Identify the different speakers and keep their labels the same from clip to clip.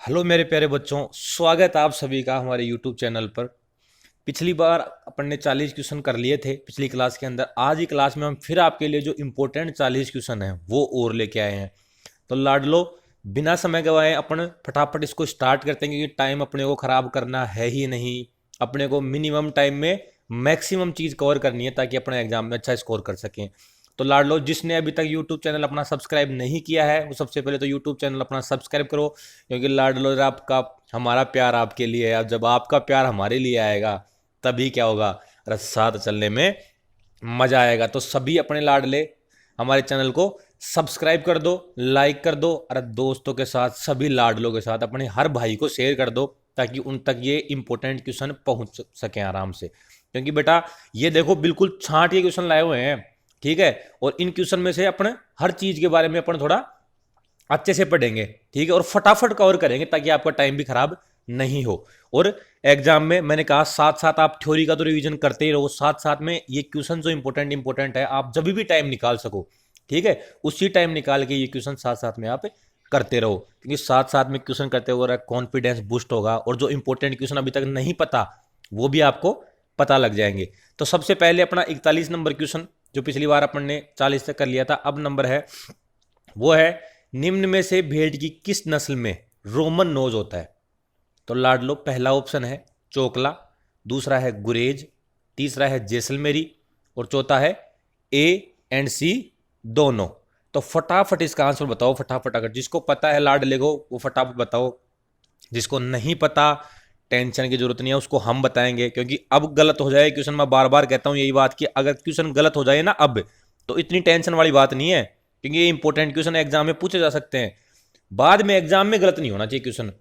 Speaker 1: Hello मेरे प्यारे बच्चों, स्वागत है आप सभी का हमारे यूट्यूब चैनल पर। पिछली बार अपन ने 40 क्वेश्चन कर लिए थे पिछली क्लास के अंदर। आज ही क्लास में हम फिर आपके लिए जो इम्पोर्टेंट 40 क्वेश्चन हैं वो और लेके आए हैं। तो लाडलो, बिना समय गवाए अपन फटाफट इसको स्टार्ट करते हैं, क्योंकि टाइम अपने को ख़राब करना है ही नहीं। अपने को मिनिमम टाइम में मैक्सिमम चीज़ कवर करनी है ताकि अपने एग्जाम में अच्छा स्कोर कर सकें। तो लाडलो, जिसने अभी तक यूट्यूब चैनल अपना सब्सक्राइब नहीं किया है वो सबसे पहले तो यूट्यूब चैनल अपना सब्सक्राइब करो, क्योंकि लाडलो आपका हमारा प्यार आपके लिए है। अब जब आपका प्यार हमारे लिए आएगा तभी क्या होगा, अरे साथ चलने में मज़ा आएगा। तो सभी अपने लाडले हमारे चैनल को सब्सक्राइब कर दो, लाइक कर दो, अरे दोस्तों के साथ सभी लाडलों के साथ अपने हर भाई को शेयर कर दो ताकि उन तक ये इंपॉर्टेंट क्वेश्चन पहुंच सकें आराम से। क्योंकि बेटा ये देखो, बिल्कुल छांट के क्वेश्चन लाए हुए हैं, ठीक है। और इन क्वेश्चन में से अपने हर चीज़ के बारे में अपन थोड़ा अच्छे से पढ़ेंगे, ठीक है, और फटाफट कवर करेंगे ताकि आपका टाइम भी खराब नहीं हो। और एग्जाम में मैंने कहा साथ साथ आप थ्योरी का तो रिवीजन करते ही रहो, साथ साथ में ये क्वेश्चन जो इंपॉर्टेंट है आप जब भी टाइम निकाल सको, ठीक है, उसी टाइम निकाल के ये क्वेश्चन साथ साथ में आप करते रहो, क्योंकि साथ साथ में क्वेश्चन करते हुए कॉन्फिडेंस बूस्ट होगा और जो इंपॉर्टेंट क्वेश्चन अभी तक नहीं पता वो भी आपको पता लग जाएंगे। तो सबसे पहले अपना 41 नंबर क्वेश्चन, जो पिछली बार अपन ने 40 तक कर लिया था, अब नंबर है वो है, निम्न में से भेड़ की किस नस्ल में रोमन नोज होता है। तो लाडलो, पहला ऑप्शन है चोकला, दूसरा है गुरेज, तीसरा है जैसलमेरी और चौथा है ए एंड सी दोनों। तो फटाफट इसका आंसर बताओ, फटाफट। अगर जिसको पता है लाडले को वो फटाफट बताओ, जिसको नहीं पता टेंशन की जरूरत नहीं है, उसको हम बताएंगे। क्योंकि अब गलत हो जाए क्वेश्चन, मैं बार बार कहता हूं यही बात कि अगर क्वेश्चन गलत हो जाए ना अब, तो इतनी टेंशन वाली बात नहीं है, क्योंकि ये इंपॉर्टेंट क्वेश्चन एग्जाम में पूछे जा सकते हैं। बाद में एग्जाम में गलत नहीं होना चाहिए क्वेश्चन,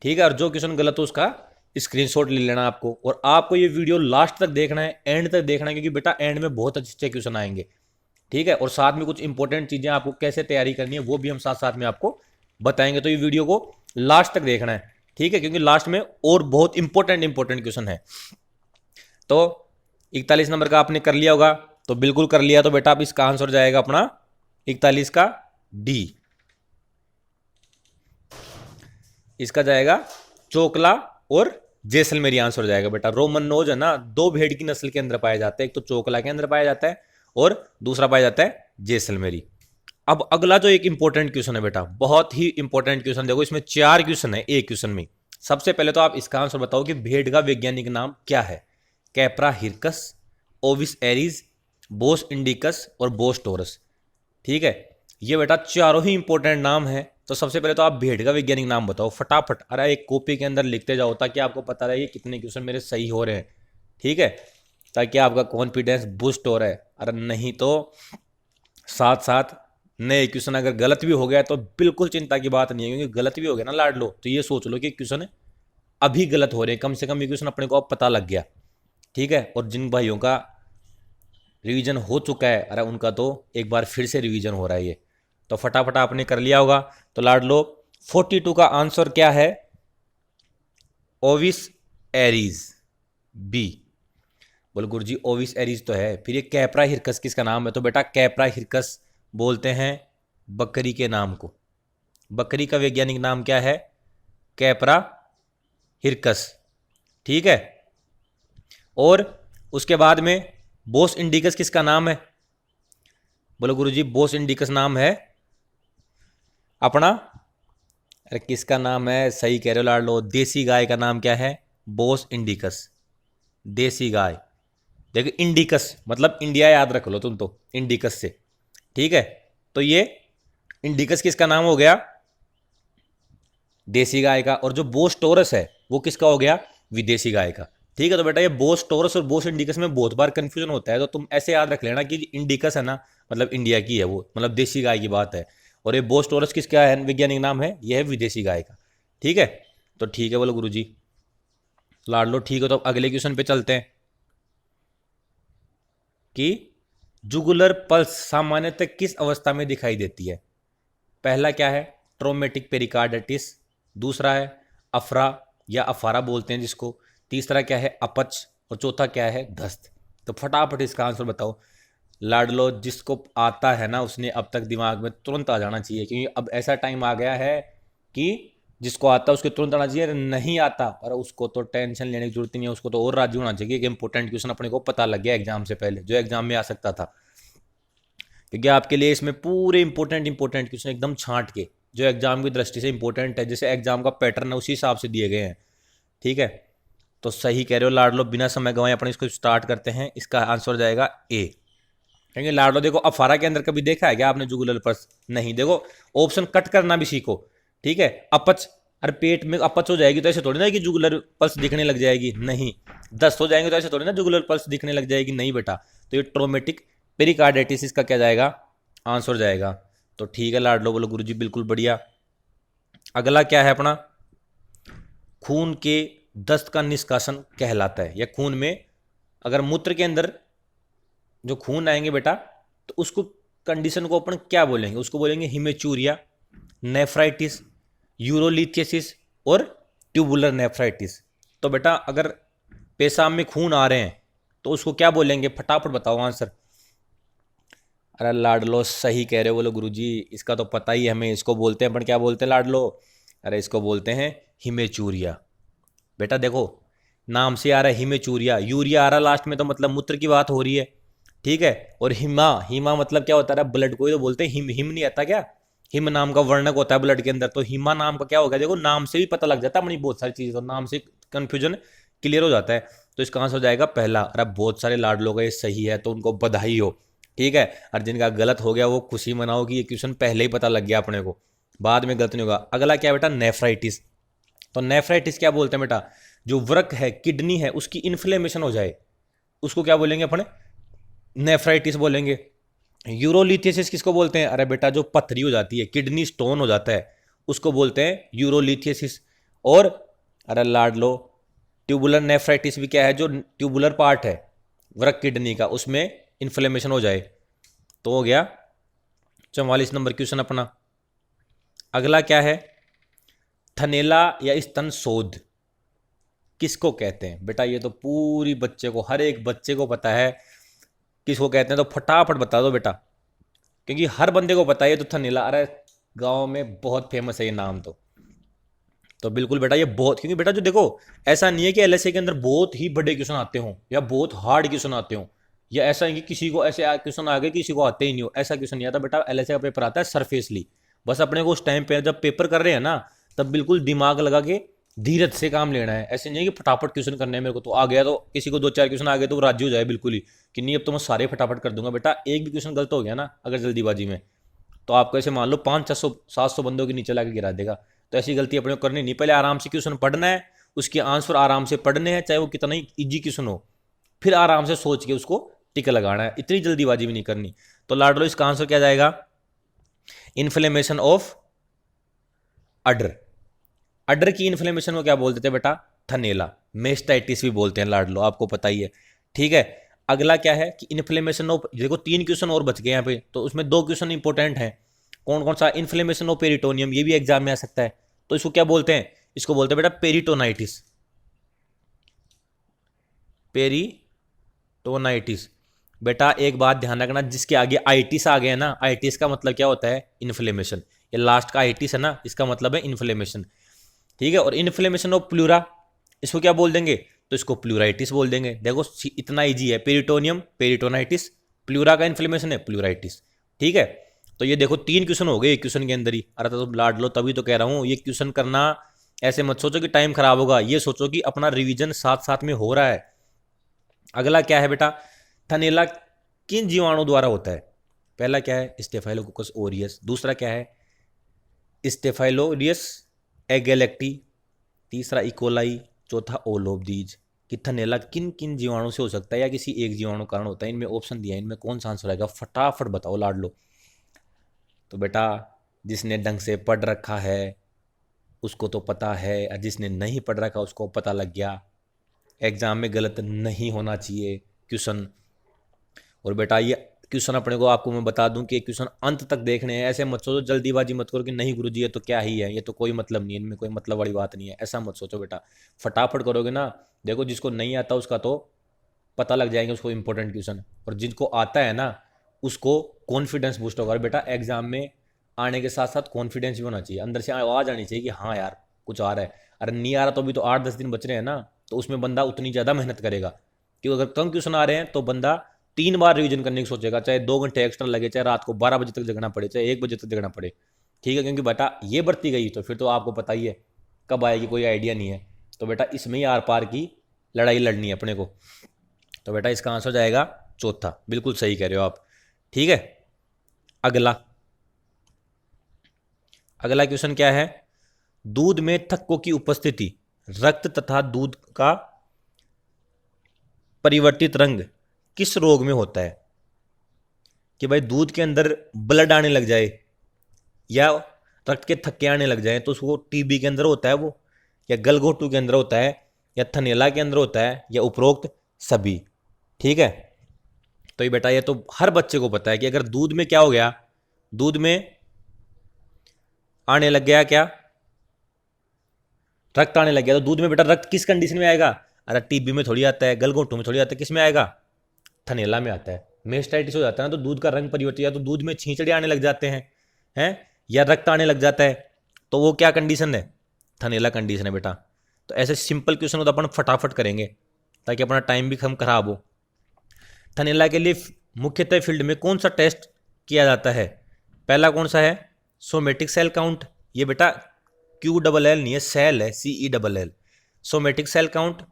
Speaker 1: ठीक है। और जो क्वेश्चन गलत हो उसका स्क्रीनशॉट ले लेना आपको, और आपको ये वीडियो लास्ट तक देखना है, एंड तक देखना है, क्योंकि बेटा एंड में बहुत अच्छे अच्छे क्वेश्चन आएंगे, ठीक है। और साथ में कुछ इंपॉर्टेंट चीजें आपको कैसे तैयारी करनी है वो भी हम साथ साथ में आपको बताएंगे। तो ये वीडियो को लास्ट तक देखना है, ठीक है, क्योंकि लास्ट में और बहुत इंपॉर्टेंट क्वेश्चन है। तो 41 नंबर का आपने कर लिया होगा, तो बिल्कुल कर लिया, तो बेटा अब इसका आंसर जाएगा अपना 41 का डी, इसका जाएगा चोकला और जैसलमेरी आंसर हो जाएगा। बेटा रोमन नोज है ना, दो भेड़ की नस्ल के अंदर पाया जाता है, एक तो चोकला के अंदर पाया जाता है और दूसरा पाया जाता है जैसलमेरी। अब अगला जो एक इंपॉर्टेंट क्वेश्चन है बेटा, बहुत ही इंपॉर्टेंट क्वेश्चन, देखो इसमें 4 क्वेश्चन है एक क्वेश्चन में। सबसे पहले तो आप इसका आंसर बताओ कि भेड़ का वैज्ञानिक नाम क्या है। Capra hircus, Ovis Aries, Bose indicus और बोस टोरस, ठीक है। ये बेटा चारों ही इंपॉर्टेंट नाम है। तो सबसे पहले तो आप भेड़ का वैज्ञानिक नाम बताओ फटाफट, अरे एक कॉपी के अंदर लिखते जाओ ताकि आपको पता रहे कितने क्वेश्चन मेरे सही हो रहे हैं, ठीक है, ताकि आपका कॉन्फिडेंस बूस्ट हो रहा है। अरे नहीं तो साथ साथ नए क्वेश्चन अगर गलत भी हो गया तो बिल्कुल चिंता की बात नहीं है, क्योंकि गलत भी हो गया ना लाड लो, तो ये सोच लो कि क्वेश्चन अभी गलत हो रहे हैं, कम से कम ये क्वेश्चन अपने को अब पता लग गया, ठीक है। और जिन भाइयों का रिवीजन हो चुका है, अरे उनका तो एक बार फिर से रिवीजन हो रहा है ये। तो फटाफट आपने कर लिया होगा। तो लाड लो, 42 का आंसर क्या है, ओविस एरीज, बी। बोल गुरु जी ओविस एरीज तो है, फिर ये कैप्रा हिरकस किसका नाम है। तो बेटा कैप्रा हिरकस बोलते हैं बकरी के नाम को, बकरी का वैज्ञानिक नाम क्या है, कैप्रा हिरकस, ठीक है। और उसके बाद में बोस इंडिकस किसका नाम है। बोलो गुरु जी बोस इंडिकस नाम है अपना, अरे किसका नाम है, सही कह रहे हो लाड लो, देसी गाय का नाम क्या है, बोस इंडिकस, देसी गाय। देखो इंडिकस मतलब इंडिया याद रख लो तुम तो इंडिकस से, ठीक है। तो ये इंडिकस किसका नाम हो गया, देसी गाय का। और जो बोस टोरस है वो किसका हो गया, विदेशी गाय का, ठीक है। तो बेटा ये बोस टोरस और बोस इंडिकस में बहुत बार कंफ्यूजन होता है, तो तुम ऐसे याद रख लेना कि इंडिकस है ना, मतलब इंडिया की है वो, मतलब देसी गाय की बात है। और ये बोस टोरस किसका है वैज्ञानिक नाम है, ये है विदेशी गाय का, ठीक है। तो ठीक है बोलो गुरु जी लाड लो, ठीक है। तो अगले क्वेश्चन पे चलते हैं कि जुगुलर पल्स सामान्यतः किस अवस्था में दिखाई देती है। पहला क्या है, ट्रोमेटिक पेरिकार्डिटिस, दूसरा है अफरा या अफारा बोलते हैं जिसको, तीसरा क्या है अपच, और चौथा क्या है दस्त। तो फटाफट इसका आंसर बताओ लाडलो, जिसको आता है ना उसने अब तक दिमाग में तुरंत आ जाना चाहिए, क्योंकि अब ऐसा टाइम आ गया है कि जिसको आता है उसके तुरंत आना चाहिए, नहीं आता पर उसको तो टेंशन लेने की जरूरत ही नहीं है, उसको तो और राजी होना चाहिए कि इंपॉर्टेंट क्वेश्चन अपने को पता लग गया एग्जाम से पहले, जो एग्जाम में आ सकता था। क्योंकि आपके लिए इसमें पूरे इंपॉर्टेंट क्वेश्चन एकदम छांट के, जो एग्जाम की दृष्टि से इंपॉर्टेंट है, जैसे एग्जाम का पैटर्न है उसी हिसाब से दिए गए हैं। ठीक है, तो सही कह रहे हो लाडलो, बिना समय गंवाए अपने इसको स्टार्ट करते हैं। इसका आंसर हो जाएगा ए। कहेंगे लाडलो देखो अफारा के अंदर कभी देखा है क्या आपने जुगुलर पर्स? नहीं। देखो ऑप्शन कट करना भी सीखो। ठीक है, अपच, अरे पेट में अपच हो जाएगी तो ऐसे थोड़ी ना कि जुगुलर पल्स दिखने लग जाएगी, नहीं। दस्त हो जाएंगे तो ऐसे थोड़ी ना जुगुलर पल्स दिखने लग जाएगी, नहीं बेटा। तो ये ट्रोमेटिक पेरिकार्डाइटिस इसका क्या जाएगा, आंसर जाएगा। तो ठीक है लाडलो, बोलो गुरुजी बिल्कुल बढ़िया। अगला क्या है अपना, खून के दस्त का निष्कासन कहलाता है, या खून में अगर मूत्र के अंदर जो खून आएंगे बेटा, तो उसको कंडीशन को अपन क्या बोलेंगे, उसको बोलेंगे हिमेचूरिया, नेफ्राइटिस, यूरोलिथियसिस और ट्यूबुलर नेफ्राइटिस। तो बेटा अगर पेशाब में खून आ रहे हैं तो उसको क्या बोलेंगे, फटाफट बताओ आंसर। अरे लाडलो सही कह रहे हो, बोलो गुरुजी इसका तो पता ही है हमें, इसको बोलते हैं अपन, क्या बोलते हैं लाडलो, अरे इसको बोलते हैं हिमेचूरिया। बेटा देखो नाम से आ रहा है हिमेचूरिया, यूरिया आ रहा लास्ट में तो मतलब मूत्र की बात हो रही है। ठीक है, और हिमा, हिमा मतलब क्या होता है, ब्लड को ही तो बोलते हैं, हिम, हिम नहीं आता क्या, हिम नाम का वर्णक होता है ब्लड के अंदर, तो हिमा नाम का क्या होगा, देखो नाम से भी पता लग जाता है अपनी बहुत सारी चीज़ें, तो नाम से कन्फ्यूजन क्लियर हो जाता है। तो इसका आंसर हो जाएगा पहला। अरे बहुत सारे लाडलों का ये सही है तो उनको बधाई हो। ठीक है, और जिनका गलत हो गया वो खुशी मनाओ कि ये क्वेश्चन पहले ही पता लग गया अपने को, बाद में गलत नहीं होगा। अगला क्या बेटा, नेफ्राइटिस। तो नेफ्राइटिस क्या बोलते हैं बेटा, जो वृक्क है, किडनी है, उसकी इन्फ्लेमेशन हो जाए, उसको क्या बोलेंगे अपने, नेफ्राइटिस बोलेंगे। यूरोलिथियसिस किसको बोलते हैं, अरे बेटा जो पथरी हो जाती है, किडनी स्टोन हो जाता है, उसको बोलते हैं यूरोलिथियसिस। और अरे लाड लो, ट्यूबुलर नेफ्राइटिस भी क्या है, जो ट्यूबुलर पार्ट है वृक्क किडनी का, उसमें इन्फ्लेमेशन हो जाए। तो हो गया 44 नंबर क्वेश्चन अपना। अगला क्या है, थनेला या स्तन शोध किसको कहते हैं बेटा, ये तो पूरी बच्चे को, हर एक बच्चे को पता है किसको कहते हैं, तो फटाफट बता दो बेटा, क्योंकि हर बंदे को पता है ये तो थनेला, अरे गांव में बहुत फेमस है ये नाम। तो बिल्कुल बेटा ये बहुत, क्योंकि बेटा जो देखो ऐसा नहीं है कि एलएसए के अंदर बहुत ही बड़े क्वेश्चन आते हों या बहुत हार्ड क्वेश्चन आते हों, या ऐसा है कि किसी को ऐसे क्वेश्चन आ गए किसी को आते ही नहीं हो, ऐसा क्वेश्चन नहीं आता बेटा। एलएसए का पेपर आता है सरफेसली, बस अपने को उस टाइम पे जब पेपर कर रहे हैं ना, तब बिल्कुल दिमाग लगा के धीरज से काम लेना है। ऐसे नहीं है कि फटाफट क्वेश्चन करने हैं, मेरे को तो आ गया, तो किसी को 2-4 क्वेश्चन आ गए तो वो राज्य हो जाए बिल्कुल ही कि नहीं अब तो मैं सारे फटाफट कर दूंगा। बेटा एक भी क्वेश्चन गलत हो गया ना अगर जल्दीबाजी में, तो आपको ऐसे मान लो 500-700 बंदों के नीचे लाके गिरा देगा। तो ऐसी गलती अपने को करनी नहीं, पहले आराम से क्वेश्चन पढ़ना है, उसके आंसर आराम से पढ़ने हैं, चाहे वो कितना ही इजी क्वेश्चन हो, फिर आराम से सोच के उसको टिक लगाना है, इतनी जल्दीबाजी भी नहीं करनी। तो लाडलो इसका आंसर क्या जाएगा, इन्फ्लेमेशन ऑफ अडर। अडर की इन्फ्लेमेशन को क्या बोलते थे बेटा, थनेला, मेस्टाइटिस भी बोलते हैं लाडलो, आपको पता ही है। ठीक है, अगला क्या है कि इन्फ्लेमेशन ऑफ, देखो 3 क्वेश्चन और बच गए यहाँ पे, तो उसमें 2 क्वेश्चन इंपॉर्टेंट हैं। कौन कौन सा, इन्फ्लेमेशन ऑफ पेरिटोनियम, ये भी एग्जाम में आ सकता है, तो इसको क्या बोलते हैं, इसको बोलते हैं बेटा पेरिटोनाइटिस, पेरिटोनाइटिस। बेटा एक बात ध्यान रखना, जिसके आगे आइटिस आ गया ना, आइटिस का मतलब क्या होता है, इन्फ्लेमेशन, ये लास्ट का आइटिस है ना, इसका मतलब है इन्फ्लेमेशन। ठीक है, और इन्फ्लेमेशन ऑफ प्लूरा, इसको क्या बोल देंगे, तो इसको प्लूराइटिस बोल देंगे। देखो इतना इजी है, पेरिटोनियम पेरिटोनाइटिस, प्लूरा का इन्फ्लेमेशन है प्लूराइटिस। ठीक है, तो ये देखो 3 क्वेश्चन हो गए एक क्वेश्चन के अंदर ही। अरे तो लाड लो, तभी तो कह रहा हूँ ये क्वेश्चन करना ऐसे मत सोचो कि टाइम खराब होगा, ये सोचो कि अपना रिवीजन साथ साथ में हो रहा है। अगला क्या है बेटा, थनेला किन जीवाणु द्वारा होता है, पहला क्या है स्टेफाइलोकोकस ओरियस, दूसरा क्या है स्टेफाइलोरियस एगेलेक्टी, तीसरा इकोलाई, चौथा ओलोबदीज। कि थनेला किन किन जीवाणु से हो सकता है या किसी एक जीवाणु कारण होता है, इनमें ऑप्शन दिया है, इनमें कौन सा आंसर आएगा, फटाफट बताओ लाड लो। तो बेटा जिसने ढंग से पढ़ रखा है उसको तो पता है, और जिसने नहीं पढ़ रखा उसको पता लग गया। एग्जाम में गलत नहीं होना चाहिए क्वेश्चन। और बेटा ये क्वेश्चन अपने को, आपको मैं बता दूं कि क्वेश्चन अंत तक देखने हैं, ऐसे मत सोचो जल्दीबाजी मत करो कि नहीं गुरुजी ये तो क्या ही है, ये तो कोई मतलब नहीं है, इनमें कोई मतलब वाली बात नहीं है, ऐसा मत सोचो बेटा। फटाफट करोगे ना, देखो जिसको नहीं आता उसका तो पता लग जाएंगे उसको इंपॉर्टेंट क्वेश्चन, और जिनको आता है ना उसको कॉन्फिडेंस बूस्ट होगा। और बेटा एग्जाम में आने के साथ साथ कॉन्फिडेंस भी होना चाहिए, अंदर से आवाज़ आनी चाहिए कि हाँ यार कुछ आ रहा है, अरे नहीं आ रहा तो अभी तो 8-10 दिन बच रहे हैं ना, तो उसमें बंदा उतनी ज़्यादा मेहनत करेगा। क्योंकि अगर कम क्वेश्चन आ रहे हैं तो बंदा 3 बार रिवीजन करने की सोचेगा, चाहे 2 घंटे एक्स्ट्रा लगे, चाहे रात को 12 बजे तक जगना पड़े, चाहे 1 बजे तक जगना पड़े। ठीक है, क्योंकि बेटा ये बढ़ती गई तो फिर तो आपको पता ही है कब आएगी, कोई आइडिया नहीं है। तो बेटा इसमें ही आर पार की लड़ाई लड़नी है अपने को। तो बेटा इसका आंसर जाएगा चौथा, बिल्कुल सही कह रहे हो आप। ठीक है, अगला अगला क्वेश्चन क्या है, दूध में थक्कों की उपस्थिति रक्त तथा दूध का परिवर्तित रंग किस रोग में होता है? कि भाई दूध के अंदर ब्लड आने लग जाए या रक्त के थक्के आने लग जाए तो उसको टीबी के अंदर होता है वो, या गलघोटू के अंदर होता है, या थनेला के अंदर होता है, या उपरोक्त सभी। ठीक है, तो ये बेटा ये तो हर बच्चे को पता है कि अगर दूध में क्या हो गया, दूध में आने लग गया क्या, रक्त आने लग गया, तो दूध में बेटा रक्त किस कंडीशन में आएगा? अरे टीबी में थोड़ी आता है, गलघोटू में थोड़ी आता है, किस में आएगा? थनेला में आता है। मेस्टाइटिस हो जाता है ना तो दूध का रंग परिवर्तित, या तो दूध में छींचड़े आने लग जाते हैं या रक्त आने लग जाता है, तो वो क्या कंडीशन है? थनेला कंडीशन है बेटा। तो ऐसे सिंपल क्वेश्चन को तो अपन फटाफट करेंगे ताकि अपना टाइम भी कम खराब हो। थनेला के लिए मुख्यतः फील्ड में कौन सा टेस्ट किया जाता है? पहला कौन सा है? Somatic cell count. ये बेटा QLL नहीं है, सेल है, CELL। Somatic cell count,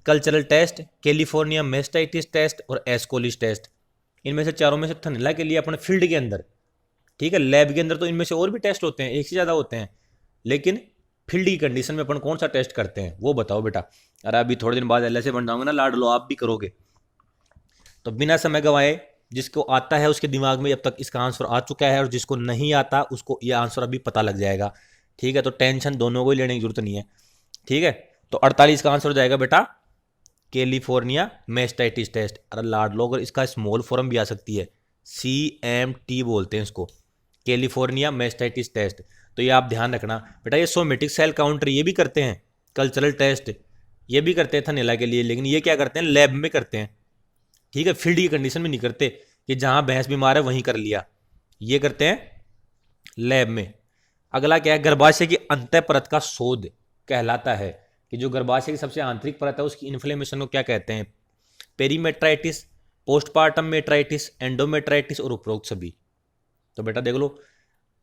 Speaker 1: cultural test, California mastitis test और एस्कोलिस टेस्ट। इनमें से चारों में से थनेला के लिए अपने फील्ड के अंदर, ठीक है, लैब के अंदर तो इनमें से और भी टेस्ट होते हैं, एक से ज़्यादा होते हैं, लेकिन फील्ड की कंडीशन में अपन कौन सा टेस्ट करते हैं वो बताओ बेटा। अरे अभी थोड़े दिन बाद LSA बन जाऊंगा ना लाड लो, आप भी करोगे। तो बिना समय गंवाए जिसको आता है उसके दिमाग में अब तक इसका आंसर आ चुका है, और जिसको नहीं आता उसको ये आंसर अभी पता लग जाएगा। ठीक है, तो टेंशन दोनों को ही लेने की जरूरत नहीं है। ठीक है, तो 48 का आंसर हो जाएगा बेटा कैलिफोर्निया मेस्टाइटिस टेस्ट। अरे लाड लो, अगर इसका स्मॉल फॉर्म भी आ सकती है, CMT बोलते हैं इसको, कैलिफोर्निया मेस्टाइटिस टेस्ट। तो ये आप ध्यान रखना बेटा। ये सोमेटिक सेल काउंटर ये भी करते हैं, कल्चरल टेस्ट ये भी करते हैं थनेला के लिए, लेकिन ये क्या करते हैं, लैब में करते हैं। ठीक है, फील्ड की कंडीशन में नहीं करते कि जहां भैंस बीमार है वहीं कर लिया, ये करते हैं लैब में। अगला क्या है, गर्भाशय की अंतः परत का शोध कहलाता है। कि जो गर्भाशय की सबसे आंतरिक परत है उसकी इन्फ्लेमेशन को क्या कहते हैं? पेरीमेट्राइटिस, पोस्टपार्टम मेट्राइटिस, एंडोमेट्राइटिस और उपरोक्त सभी। तो बेटा देख लो,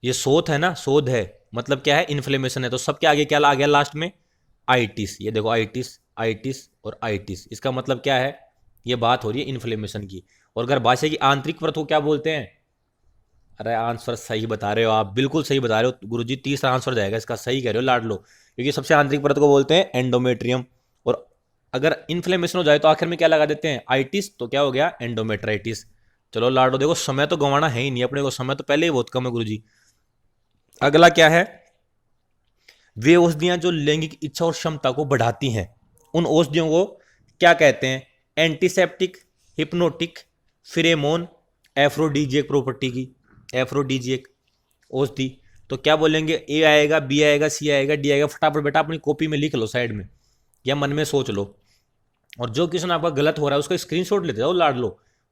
Speaker 1: ये शोथ है ना, शोध है मतलब क्या है, इन्फ्लेमेशन है, तो सबके आगे क्या आ गया लास्ट में? आइटिस। ये देखो आइटिस, आइटिस और आइटिस, इसका मतलब क्या है? ये बात हो रही है इन्फ्लेमेशन की। और गर्भाशय की आंतरिक परत को क्या बोलते हैं? अरे आंसर सही बता रहे हो आप, बिल्कुल सही बता रहे हो गुरुजी, तीसरा आंसर जाएगा इसका, सही कह रहे हो लाडलो, क्योंकि सबसे आंतरिक परत को बोलते हैं एंडोमेट्रियम। और अगर इन्फ्लेमेशन हो जाए तो आखिर में क्या लगा देते हैं? आइटिस, तो क्या हो गया? एंडोमेट्राइटिस। चलो लाडलो देखो, समय तो गंवाना है ही नहीं अपने को, समय तो पहले ही बहुत कम है गुरुजी। अगला क्या है, वे औषधियां जो लैंगिक इच्छा और क्षमता को बढ़ाती हैं उन औषधियों को क्या कहते हैं? एंटीसेप्टिक, हिप्नोटिक, फिरेमोन, एफ्रोडीजियक प्रॉपर्टी की, एफ्रोडीजियक औषधि। तो क्या बोलेंगे? ए आएगा, बी आएगा, सी आएगा, डी आएगा? फटाफट बेटा अपनी कॉपी में लिख लो साइड में, या मन में सोच लो। और जो क्वेश्चन आपका गलत हो रहा है उसका स्क्रीनशॉट लेते जाओ लाड लो,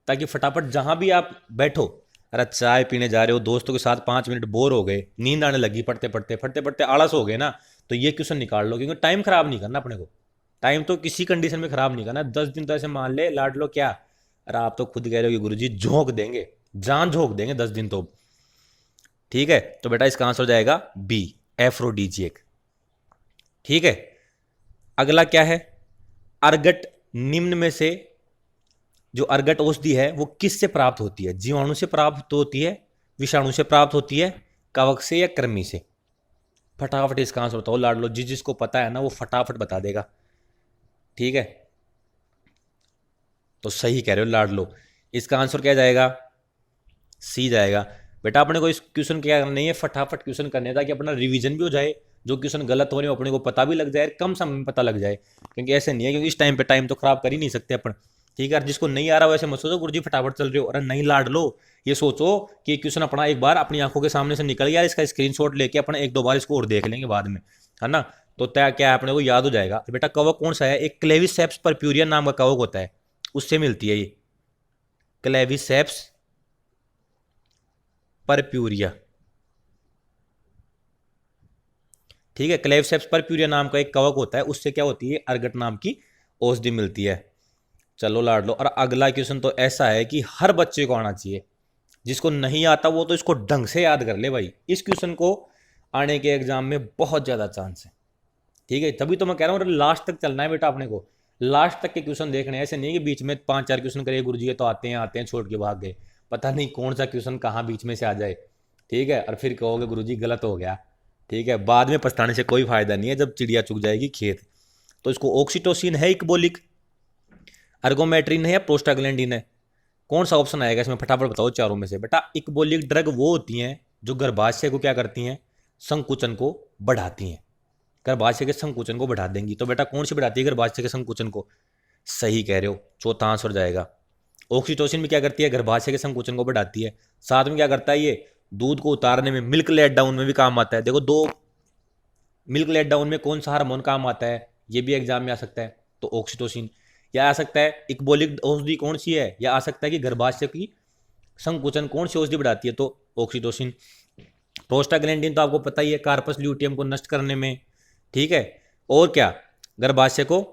Speaker 1: ताकि फटाफट जहां भी आप बैठो, अरे चाय पीने जा रहे हो दोस्तों के साथ, 5 मिनट बोर हो गए, नींद आने लगी, पढ़ते पढ़ते पढ़ते पढ़ते आलस हो गए ना, तो ये क्वेश्चन निकाल लो, क्योंकि टाइम खराब नहीं करना अपने को। टाइम तो किसी कंडीशन में खराब नहीं करना। 10 दिन तो ऐसे मान ले लाड लो क्या, अरे आप तो खुद कह रहे हो कि गुरुजी झोंक देंगे, जान झोंक देंगे 10 दिन तो। ठीक है, तो बेटा इसका आंसर हो जाएगा बी, एफ्रोडीजियक। ठीक है, अगला क्या है, अर्गट निम्न में से जो अर्गट औषधि है वो किससे प्राप्त होती है? जीवाणु से प्राप्त होती है, विषाणु से प्राप्त होती है, कवक से या कृमि से? फटाफट इसका आंसर बताओ लाडलो, जिसको पता है ना वो फटाफट बता देगा। ठीक है, तो सही कह रहे हो लाडलो, इसका आंसर क्या जाएगा? सी जाएगा। बेटा अपने को इस क्वेश्चन क्या करना नहीं है, फटाफट क्वेश्चन करने हैं ताकि अपना रिवीजन भी हो जाए, जो क्वेश्चन गलत हो रहे हो अपने को पता भी लग जाए, कम समय में पता लग जाए। क्योंकि ऐसे नहीं है, क्योंकि इस टाइम पे टाइम तो खराब कर ही नहीं सकते अपन। ठीक है, जिसको नहीं आ रहा वैसे मत सोचो गुरुजी फटाफट चल रहे हो, अरे नहीं लाड लो, ये सोचो कि क्वेश्चन अपना एक बार अपनी आंखों के सामने से निकल गया, इसका स्क्रीनशॉट लेके अपना 1-2 बार इसको और देख लेंगे बाद में, है ना, तो क्या है अपने को याद हो जाएगा। तो बेटा कवक कौन सा है? एक क्लेविसेप्स परप्यूरिया नाम का कवक होता है, उससे मिलती है ये, क्लेविसेप्स परप्यूरिया। ठीक है, क्लेवसेप्स परप्यूरिया नाम का एक कवक होता है, उससे क्या होती है, अर्गट नाम की औषधि मिलती है। चलो लाड लो। और अगला क्वेश्चन तो ऐसा है कि हर बच्चे को आना चाहिए, जिसको नहीं आता वो तो इसको ढंग से याद कर ले भाई। इस क्वेश्चन को आने के एग्जाम में बहुत ज़्यादा चांस है, ठीक है, तभी तो मैं कह रहा हूँ लास्ट तक चलना है बेटा अपने को, लास्ट तक के क्वेश्चन देखने हैं। ऐसे नहीं कि बीच में 5-4 क्वेश्चन करिए गुरुजी ये तो आते हैं छोड़ के भाग गए, पता नहीं कौन सा क्वेश्चन कहाँ बीच में से आ जाए, ठीक है, और फिर कहोगे गुरुजी गलत हो गया, ठीक है, बाद में पछताने से कोई फायदा नहीं है जब चिड़िया चुग जाएगी खेत। तो इसको ऑक्सीटोसिन है, इक्बोलिक, अर्गोमेट्रिन है या प्रोस्टाग्लैंडिन है, कौन सा ऑप्शन आएगा इसमें, फटाफट बताओ चारों में से। बेटा इक्बोलिक ड्रग वो होती हैं जो गर्भाशय को क्या करती हैं, संकुचन को बढ़ाती हैं, गर्भाशय के संकुचन को बढ़ा देंगी। तो बेटा कौन सी बढ़ाती है गर्भाशय के संकुचन को, सही कह रहे हो, चौथा आंसर जाएगा। ऑक्सीटोसिन भी क्या करती है, गर्भाशय के संकुचन को बढ़ाती है। साथ में क्या करता है ये, दूध को उतारने में, मिल्क लेट डाउन में भी काम आता है। देखो दो, मिल्क लेट डाउन में कौन सा हार्मोन काम आता है, ये भी एग्जाम में आ सकता है, तो ऑक्सीटोसिन। या आ सकता है इक्बोलिक औषधि कौन सी है, या आ सकता है कि गर्भाशय की संकुचन कौन सी औषधि बढ़ाती है, तो ऑक्सीटोसिन। प्रोस्टाग्लैंडिन तो आपको पता ही है, कार्पस ल्यूटियम को नष्ट करने में, ठीक है, और क्या, गर्भाशय को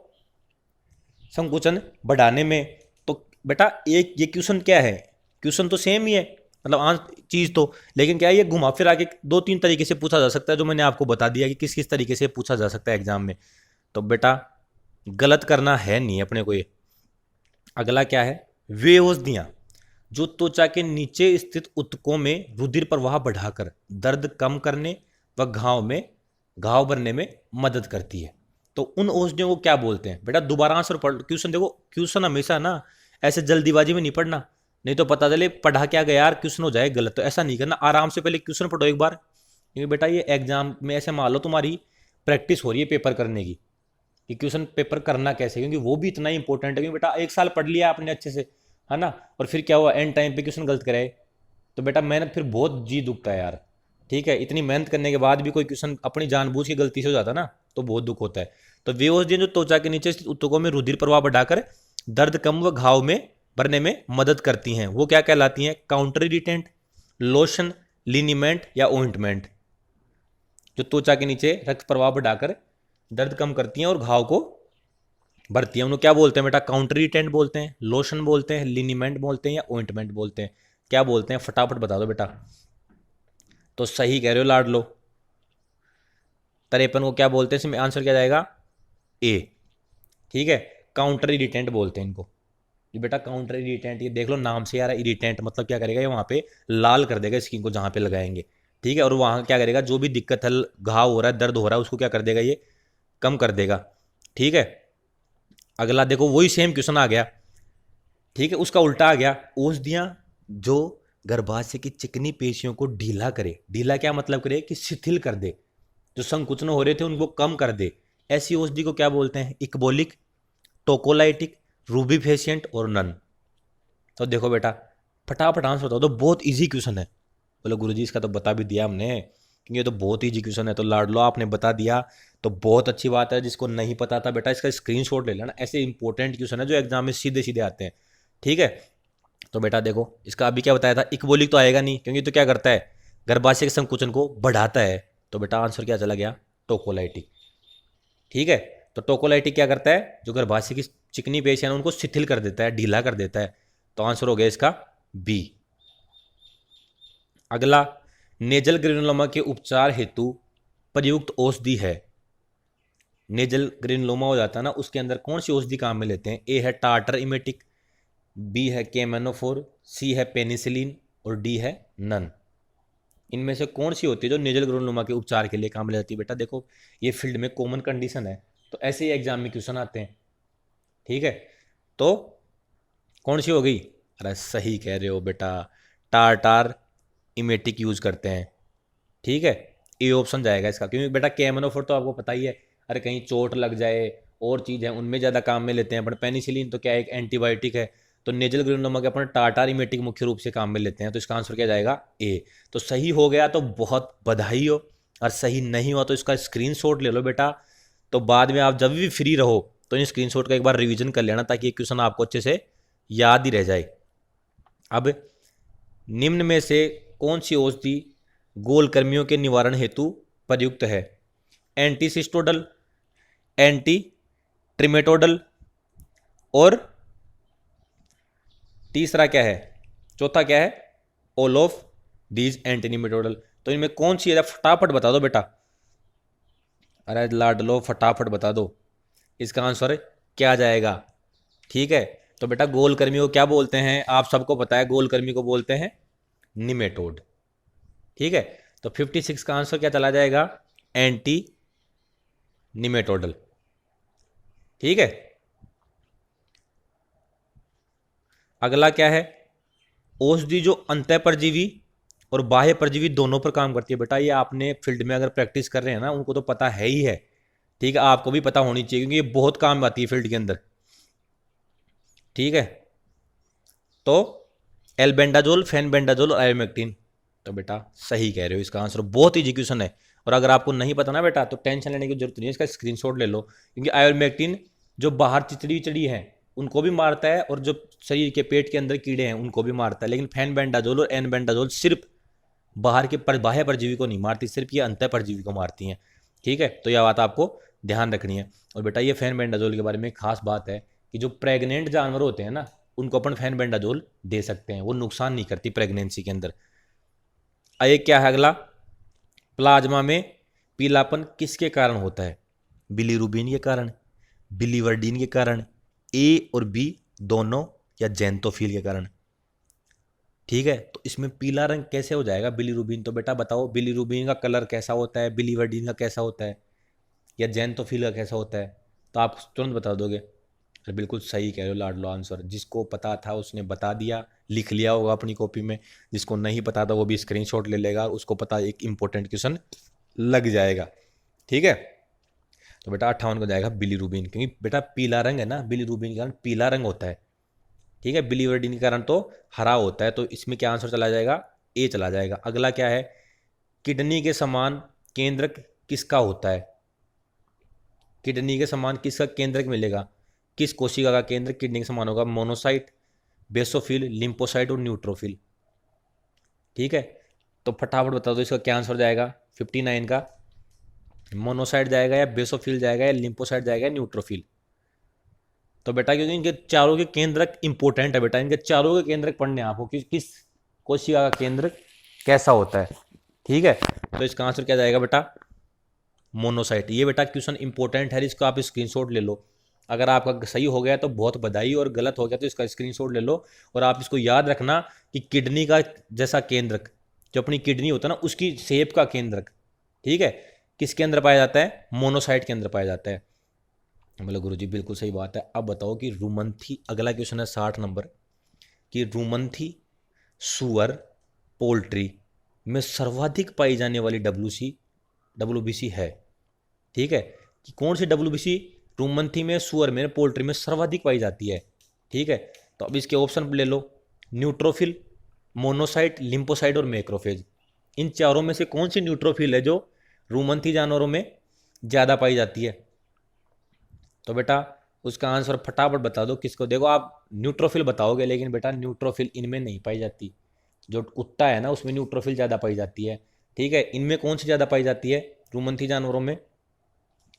Speaker 1: संकुचन बढ़ाने में। तो बेटा एक ये क्वेश्चन क्या है, क्वेश्चन तो सेम ही है, मतलब चीज़ तो, लेकिन क्या है ये घुमा फिरा के 2-3 तरीके से पूछा जा सकता है, जो मैंने आपको बता दिया कि किस किस तरीके से पूछा जा सकता है एग्जाम में। तो बेटा गलत करना है नहीं अपने को ये। अगला क्या है, वे औषधियाँ जो त्वचा के नीचे स्थित ऊतकों में रुधिर प्रवाह बढ़ाकर दर्द कम करने व घाव भरने में मदद करती है, तो उन औषधियों को क्या बोलते हैं। बेटा दोबारा आंसर पढ़, क्वेश्चन देखो, क्वेश्चन हमेशा ना ऐसे जल्दीबाजी में नहीं पढ़ना, नहीं तो पता चले पढ़ा क्या गया यार क्वेश्चन हो जाए गलत। तो ऐसा नहीं करना, आराम से पहले क्वेश्चन पढ़ो एक बार, क्योंकि बेटा ये एग्जाम में ऐसे मान लो तुम्हारी प्रैक्टिस हो रही है पेपर करने की, कि क्वेश्चन पेपर करना कैसे, क्योंकि वो भी इतना ही इंपॉर्टेंट है। क्योंकि बेटा 1 साल पढ़ लिया आपने अच्छे से, है ना, और फिर क्या हुआ एंड टाइम पे क्वेश्चन गलत कराए, तो बेटा मेहनत फिर बहुत जी दुखता है यार, ठीक है, इतनी मेहनत करने के बाद भी कोई क्वेश्चन अपनी जानबूझ की गलती से हो जाता ना, तो बहुत दुख होता है। तो वे औषधियाँ जो त्वचा के नीचे स्थित ऊतकों में रुधिर प्रवाह बढ़ाकर दर्द कम व घाव में भरने में मदद करती हैं, वो क्या कहलाती हैं, काउंटर इरिटेंट, लोशन, लिनीमेंट या ऑइंटमेंट। जो त्वचा के नीचे रक्त प्रवाह बढ़ाकर दर्द कम करती हैं और घाव को भरती हैं, उन्हें क्या बोलते हैं बेटा, काउंटर इरिटेंट बोलते हैं, लोशन बोलते हैं, लिनीमेंट बोलते हैं या ऑइंटमेंट बोलते हैं, क्या बोलते हैं, फटाफट बता दो बेटा। तो सही कह रहे हो लाडलो, 53 को क्या बोलते हैं, इसमें आंसर क्या जाएगा, ए, ठीक है, काउंटर इरिटेंट बोलते हैं इनको। ये बेटा काउंटर इरिटेंट, ये देख लो नाम से यार, इरिटेंट मतलब क्या करेगा, ये वहाँ पे लाल कर देगा स्किन को जहाँ पे लगाएंगे, ठीक है, और वहाँ क्या करेगा, जो भी दिक्कत है, घाव हो रहा है, दर्द हो रहा है, उसको क्या कर देगा, ये कम कर देगा, ठीक है। अगला देखो वही सेम क्वेश्चन आ गया, ठीक है, उसका उल्टा आ गया, औषधियाँ जो गर्भाशय की चिकनी पेशियों को ढीला करे, ढीला क्या मतलब करे, कि शिथिल कर दे, जो संकुचन हो रहे थे उनको कम कर दे, ऐसी औषधि को क्या बोलते हैं, इक्बोलिक, टोकोलाइटिक, रूबीफेशिएंट और नन। तो देखो बेटा फटाफट आंसर बताओ, तो बहुत इजी क्वेश्चन है। बोलो गुरुजी इसका तो बता भी दिया हमने, क्योंकि ये तो बहुत इजी क्वेश्चन है, तो लाडलो आपने बता दिया तो बहुत अच्छी बात है। जिसको नहीं पता था बेटा इसका स्क्रीनशॉट ले लेना, ऐसे इंपॉर्टेंट क्वेश्चन है जो एग्जाम में सीधे सीधे आते हैं, ठीक है। तो बेटा देखो इसका अभी क्या बताया था, इक्बोलिक तो आएगा नहीं, क्योंकि तो क्या करता है, गर्भाशय के संकुचन को बढ़ाता है, तो बेटा आंसर क्या चला गया, टोकोलाइटिक, ठीक है। तो टोकोलाइटिक क्या करता है, जो गर्भाशय की चिकनी पेशियां उनको शिथिल कर देता है, ढीला कर देता है, तो आंसर हो गया इसका बी। अगला, नेजल ग्रेनुलोमा के उपचार हेतु प्रयुक्त औषधि है, नेजल ग्रेनुलोमा हो जाता है ना, उसके अंदर कौन सी औषधि काम में लेते हैं, ए है टार्टर इमेटिक, बी है केमेनोफोर, सी है पेनिसिलिन और डी है नन। इनमें से कौन सी होती है जो नेजल ग्रेनुलोमा के उपचार के लिए काम में जाती है। बेटा देखो ये फील्ड में कॉमन कंडीशन है, तो ऐसे ही एग्जाम में क्वेश्चन आते हैं, ठीक है। तो कौन सी हो गई, अरे सही कह रहे हो बेटा, टार्टार इमेटिक यूज करते हैं, ठीक है, ए ऑप्शन जाएगा इसका। क्योंकि बेटा केमेनोफोर तो आपको पता ही है, अरे कहीं चोट लग जाए और चीज़ है उनमें ज़्यादा काम में लेते हैं, पर पेनिसिलिन तो क्या है, एक एंटीबायोटिक है। तो नेजल ग्रेनुलोमा के अपन टार्टार इमेटिक मुख्य रूप से काम में लेते हैं, तो इसका आंसर क्या जाएगा, ए। तो सही हो गया तो बहुत बधाई हो, और सही नहीं हुआ तो इसका स्क्रीनशॉट ले लो बेटा। तो बाद में आप जब भी फ्री रहो तो इन स्क्रीनशॉट का एक बार रिवीजन कर लेना, ताकि ये क्वेश्चन आपको अच्छे से याद ही रह जाए। अब निम्न में से कौन सी औषधि गोलकर्मियों के निवारण हेतु प्रयुक्त है, एंटी सिस्टोडल, एंटी ट्रिमेटोडल, और तीसरा क्या है, चौथा क्या है, ऑल ऑफ दीज एंटी निमेटोडल। तो इनमें कौन सी है, फटाफट बता दो बेटा। अरे लाडलो फटाफट बता दो, इसका आंसर क्या जाएगा। ठीक है, तो बेटा गोलकृमि को क्या बोलते हैं, आप सबको पता है, गोलकृमि को बोलते हैं निमेटोड। ठीक है, तो 56 का आंसर क्या चला जाएगा, एंटी निमेटोडल। ठीक है, अगला क्या है, औषधि जो अंतः परजीवी और बाह्य परजीवी दोनों पर काम करती है। बेटा ये आपने फील्ड में अगर प्रैक्टिस कर रहे हैं ना, उनको तो पता है ही है। ठीक है, आपको भी पता होनी चाहिए, क्योंकि ये बहुत काम आती है फील्ड के अंदर। ठीक है, तो एल्बेंडाजोल, फेनबेंडाजोल और आयोमेक्टिन। तो बेटा सही कह रहे हो, इसका आंसर बहुत ईजी क्वेश्चन है। और अगर आपको नहीं पता ना बेटा, तो टेंशन लेने की जरूरत नहीं है, इसका स्क्रीनशॉट ले लो। क्योंकि आयोमेक्टिन जो बाहर चिचड़ी चिड़ी है उनको भी मारता है, और जो शरीर के पेट के अंदर कीड़े हैं उनको भी मारता है। लेकिन फेनबेंडाजोल और एनबेंडाजोल सिर्फ बाहर के बाह्य परजीवी को नहीं मारती, सिर्फ ये अंतः परजीवी को मारती हैं। ठीक है, तो यह बात आपको ध्यान रखनी है। और बेटा ये फेनबेंडाजोल के बारे में एक खास बात है कि जो प्रेग्नेंट जानवर होते हैं ना, उनको अपन फेनबेंडाजोल दे सकते हैं, वो नुकसान नहीं करती प्रेगनेंसी के अंदर। आइए क्या है अगला, प्लाज्मा में पीलापन किसके कारण होता है, बिलीरुबिन के कारण, बिलीवर्डिन के कारण, ए और बी दोनों, या जेंटोफिल के कारण। ठीक है, तो इसमें पीला रंग कैसे हो जाएगा बिलीरुबिन, तो बेटा बताओ बिलीरुबिन का कलर कैसा होता है, बिलीवर्डिन का कैसा होता है, या जेंटोफिल का कैसा होता है, तो आप तुरंत बता दोगे। अरे बिल्कुल सही कह रहे हो लाडलो, आंसर जिसको पता था उसने बता दिया, लिख लिया होगा अपनी कॉपी में, जिसको नहीं पता था वो भी स्क्रीनशॉट ले लेगा, उसको पता एक इंपॉर्टेंट क्वेश्चन लग जाएगा। ठीक है, तो बेटा 58 को जाएगा बिलीरुबिन, क्योंकि बेटा पीला रंग है ना, बिलीरुबिन के कारण पीला रंग होता है। ठीक है, बिलीवर्डिन के कारण तो हरा होता है, तो इसमें क्या आंसर चला जाएगा, ए चला जाएगा। अगला क्या है, किडनी के समान केंद्रक किसका होता है, किडनी के समान किसका केंद्रक मिलेगा, किस कोशिका का केंद्र किडनी के समान होगा, मोनोसाइट, बेसोफिल, लिम्फोसाइट और न्यूट्रोफिल। ठीक है, तो फटाफट बता दो इसका क्या आंसर जाएगा 59 का, मोनोसाइट जाएगा या बेसोफिल जाएगा या लिम्फोसाइट जाएगा या न्यूट्रोफिल। तो बेटा क्योंकि इनके चारों के केंद्रक इंपॉर्टेंट है बेटा, इनके चारों के केंद्रक पढ़ने आपको किस कोशिका का केंद्रक कैसा होता है। ठीक है, तो इसका आंसर क्या जाएगा बेटा, मोनोसाइट। ये बेटा क्वेश्चन इंपॉर्टेंट है, इसको आप स्क्रीनशॉट ले लो। अगर आपका सही हो गया तो बहुत बधाई, और गलत हो गया तो इसका स्क्रीनशॉट ले लो। और आप इसको याद रखना कि किडनी का जैसा केंद्रक, जो अपनी किडनी होता है ना उसकी शेप का केंद्रक, ठीक है, किसके अंदर पाया जाता है, मोनोसाइट के अंदर पाया जाता है। बोले गुरुजी बिल्कुल सही बात है। अब बताओ कि रुमंथी, अगला क्वेश्चन है 60 नंबर, कि रुमंथी सुअर पोल्ट्री में सर्वाधिक पाई जाने वाली डब्ल्यूबीसी है। ठीक है, कि कौन सी डब्ल्यूबीसी रुमंथी में, सुअर में, पोल्ट्री में सर्वाधिक पाई जाती है। ठीक है, तो अब इसके ऑप्शन ले लो, न्यूट्रोफिल, मोनोसाइट, लिम्फोसाइट और मैक्रोफेज। इन चारों में से कौन सी न्यूट्रोफिल है जो रुमंथी जानवरों में ज़्यादा पाई जाती है। तो बेटा उसका आंसर फटाफट बता दो किसको। देखो आप न्यूट्रोफिल बताओगे, लेकिन बेटा न्यूट्रोफिल इनमें नहीं पाई जाती। जो कुत्ता है ना उसमें न्यूट्रोफिल ज़्यादा पाई जाती है। ठीक है, इनमें कौन सी ज़्यादा पाई जाती है रुमंथी जानवरों में,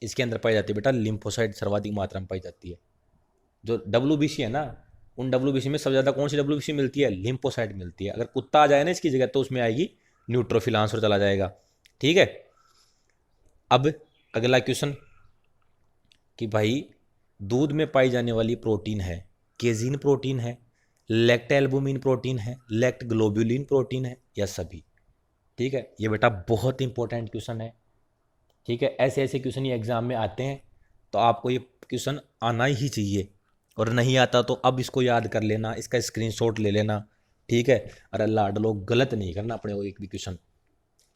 Speaker 1: इसके अंदर पाई जाती है बेटा लिम्फोसाइट, सर्वाधिक मात्रा में पाई जाती है। जो डब्ल्यूबीसी है ना, उन डब्ल्यूबीसी में सबसे ज़्यादा कौन सी डब्ल्यूबीसी मिलती है, लिम्फोसाइट मिलती है। अगर कुत्ता आ जाए ना इसकी जगह तो उसमें आएगी न्यूट्रोफिल, आंसर चला जाएगा। ठीक है, अब अगला क्वेश्चन कि भाई दूध में पाई जाने वाली प्रोटीन है, केजीन प्रोटीन है, लैक्ट एल्बुमिन प्रोटीन है, लैक्ट ग्लोब्युलिन प्रोटीन है, या सभी। ठीक है, ये बेटा बहुत इंपॉर्टेंट क्वेश्चन है। ठीक है, ऐसे ऐसे क्वेश्चन ये एग्जाम में आते हैं, तो आपको ये क्वेश्चन आना ही चाहिए। और नहीं आता तो अब इसको याद कर लेना, इसका स्क्रीनशॉट ले लेना। ठीक है, अरे लाडलो गलत नहीं करना अपने को एक भी क्वेश्चन।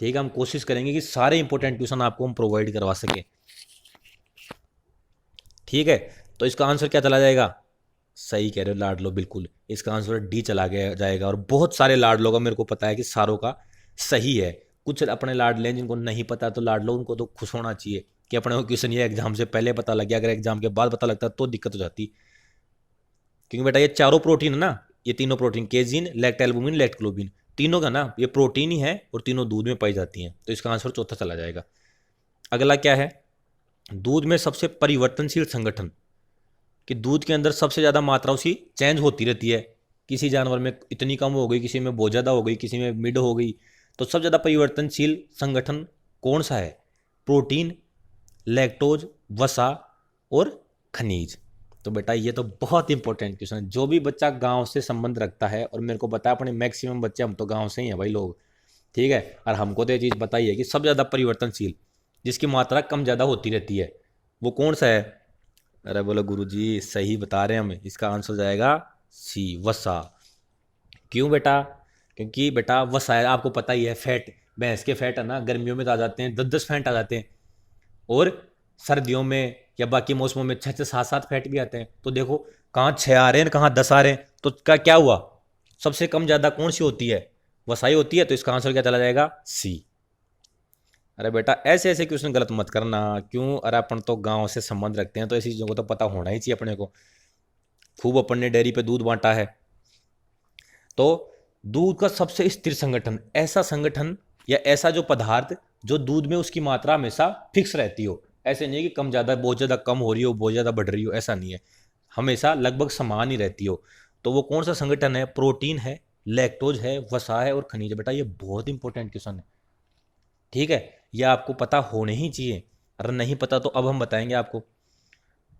Speaker 1: ठीक है, हम कोशिश करेंगे कि सारे इंपॉर्टेंट क्वेश्चन आपको हम प्रोवाइड करवा सकें। ठीक है, तो इसका आंसर क्या चला जाएगा, सही कह रहे हो लाडलो, बिल्कुल इसका आंसर डी चला गया जाएगा। और बहुत सारे लाडलो का मेरे को पता है कि सारों का सही है। कुछ अपने लाडले जिनको नहीं पता, तो लाडलो उनको तो खुश होना चाहिए कि अपने को क्वेश्चन ये एग्जाम से पहले पता लग गया। अगर एग्जाम के बाद पता लगता तो दिक्कत हो जाती, क्योंकि बेटा ये चारों प्रोटीन है ना, ये तीनों प्रोटीन केजीन, लैक्ट एल्बुमिन, लैक्ट ग्लोबिन, तीनों का ना ये प्रोटीन ही है और तीनों दूध में पाई जाती हैं। तो इसका आंसर चौथा चला जाएगा। अगला क्या है, दूध में सबसे परिवर्तनशील संगठन, कि दूध के अंदर सबसे ज़्यादा मात्रा उसकी चेंज होती रहती है, किसी जानवर में इतनी कम हो गई, किसी में बहुत ज़्यादा हो गई, किसी में मिड हो गई। तो सबसे ज़्यादा परिवर्तनशील संगठन कौन सा है? प्रोटीन, लैक्टोज, वसा और खनिज। तो बेटा ये तो बहुत इंपॉर्टेंट क्वेश्चन है। जो भी बच्चा गांव से संबंध रखता है, और मेरे को पता है अपने मैक्सिमम बच्चे, हम तो गांव से ही हैं भाई लोग, ठीक है, और हमको तो ये चीज़ पता ही है कि सबसे ज़्यादा परिवर्तनशील, जिसकी मात्रा कम ज़्यादा होती रहती है, वो कौन सा है? अरे बोलो गुरुजी सही बता रहे हैं हमें, इसका आंसर जाएगा सी, वसा। क्यों बेटा? क्योंकि बेटा वसा है, आपको पता ही है, फैट, भैंस के फैट है ना, गर्मियों में तो आ जाते हैं 10-10 फैट आ जाते हैं, और सर्दियों में या बाकी मौसमों में 6-6 7-7 फैट भी आते हैं। तो देखो कहाँ 6 आ रहे हैं, कहाँ 10 आ रहे हैं, तो क्या हुआ? सबसे कम ज़्यादा कौन सी होती है? वसाई होती है। तो इसका आंसर क्या चला जाएगा? सी। अरे बेटा ऐसे ऐसे क्वेश्चन गलत मत करना। क्यों? अरे अपन तो गांव से संबंध रखते हैं, तो ऐसी चीज़ों को तो पता होना ही चाहिए अपने को। खूब अपन ने डेयरी पे दूध बांटा है। तो दूध का सबसे स्थिर संगठन, ऐसा संगठन या ऐसा जो पदार्थ जो दूध में उसकी मात्रा हमेशा फिक्स रहती हो। ऐसे नहीं है कि कम ज़्यादा, बहुत ज़्यादा कम हो रही हो, बहुत ज़्यादा बढ़ रही हो, ऐसा नहीं है, हमेशा लगभग समान ही रहती हो। तो वो कौन सा संगठन है? प्रोटीन है, लैक्टोज है, वसा है और खनिज। बेटा ये बहुत इंपॉर्टेंट क्वेश्चन है, ठीक है, यह आपको पता होने ही चाहिए। अगर नहीं पता तो अब हम बताएंगे आपको।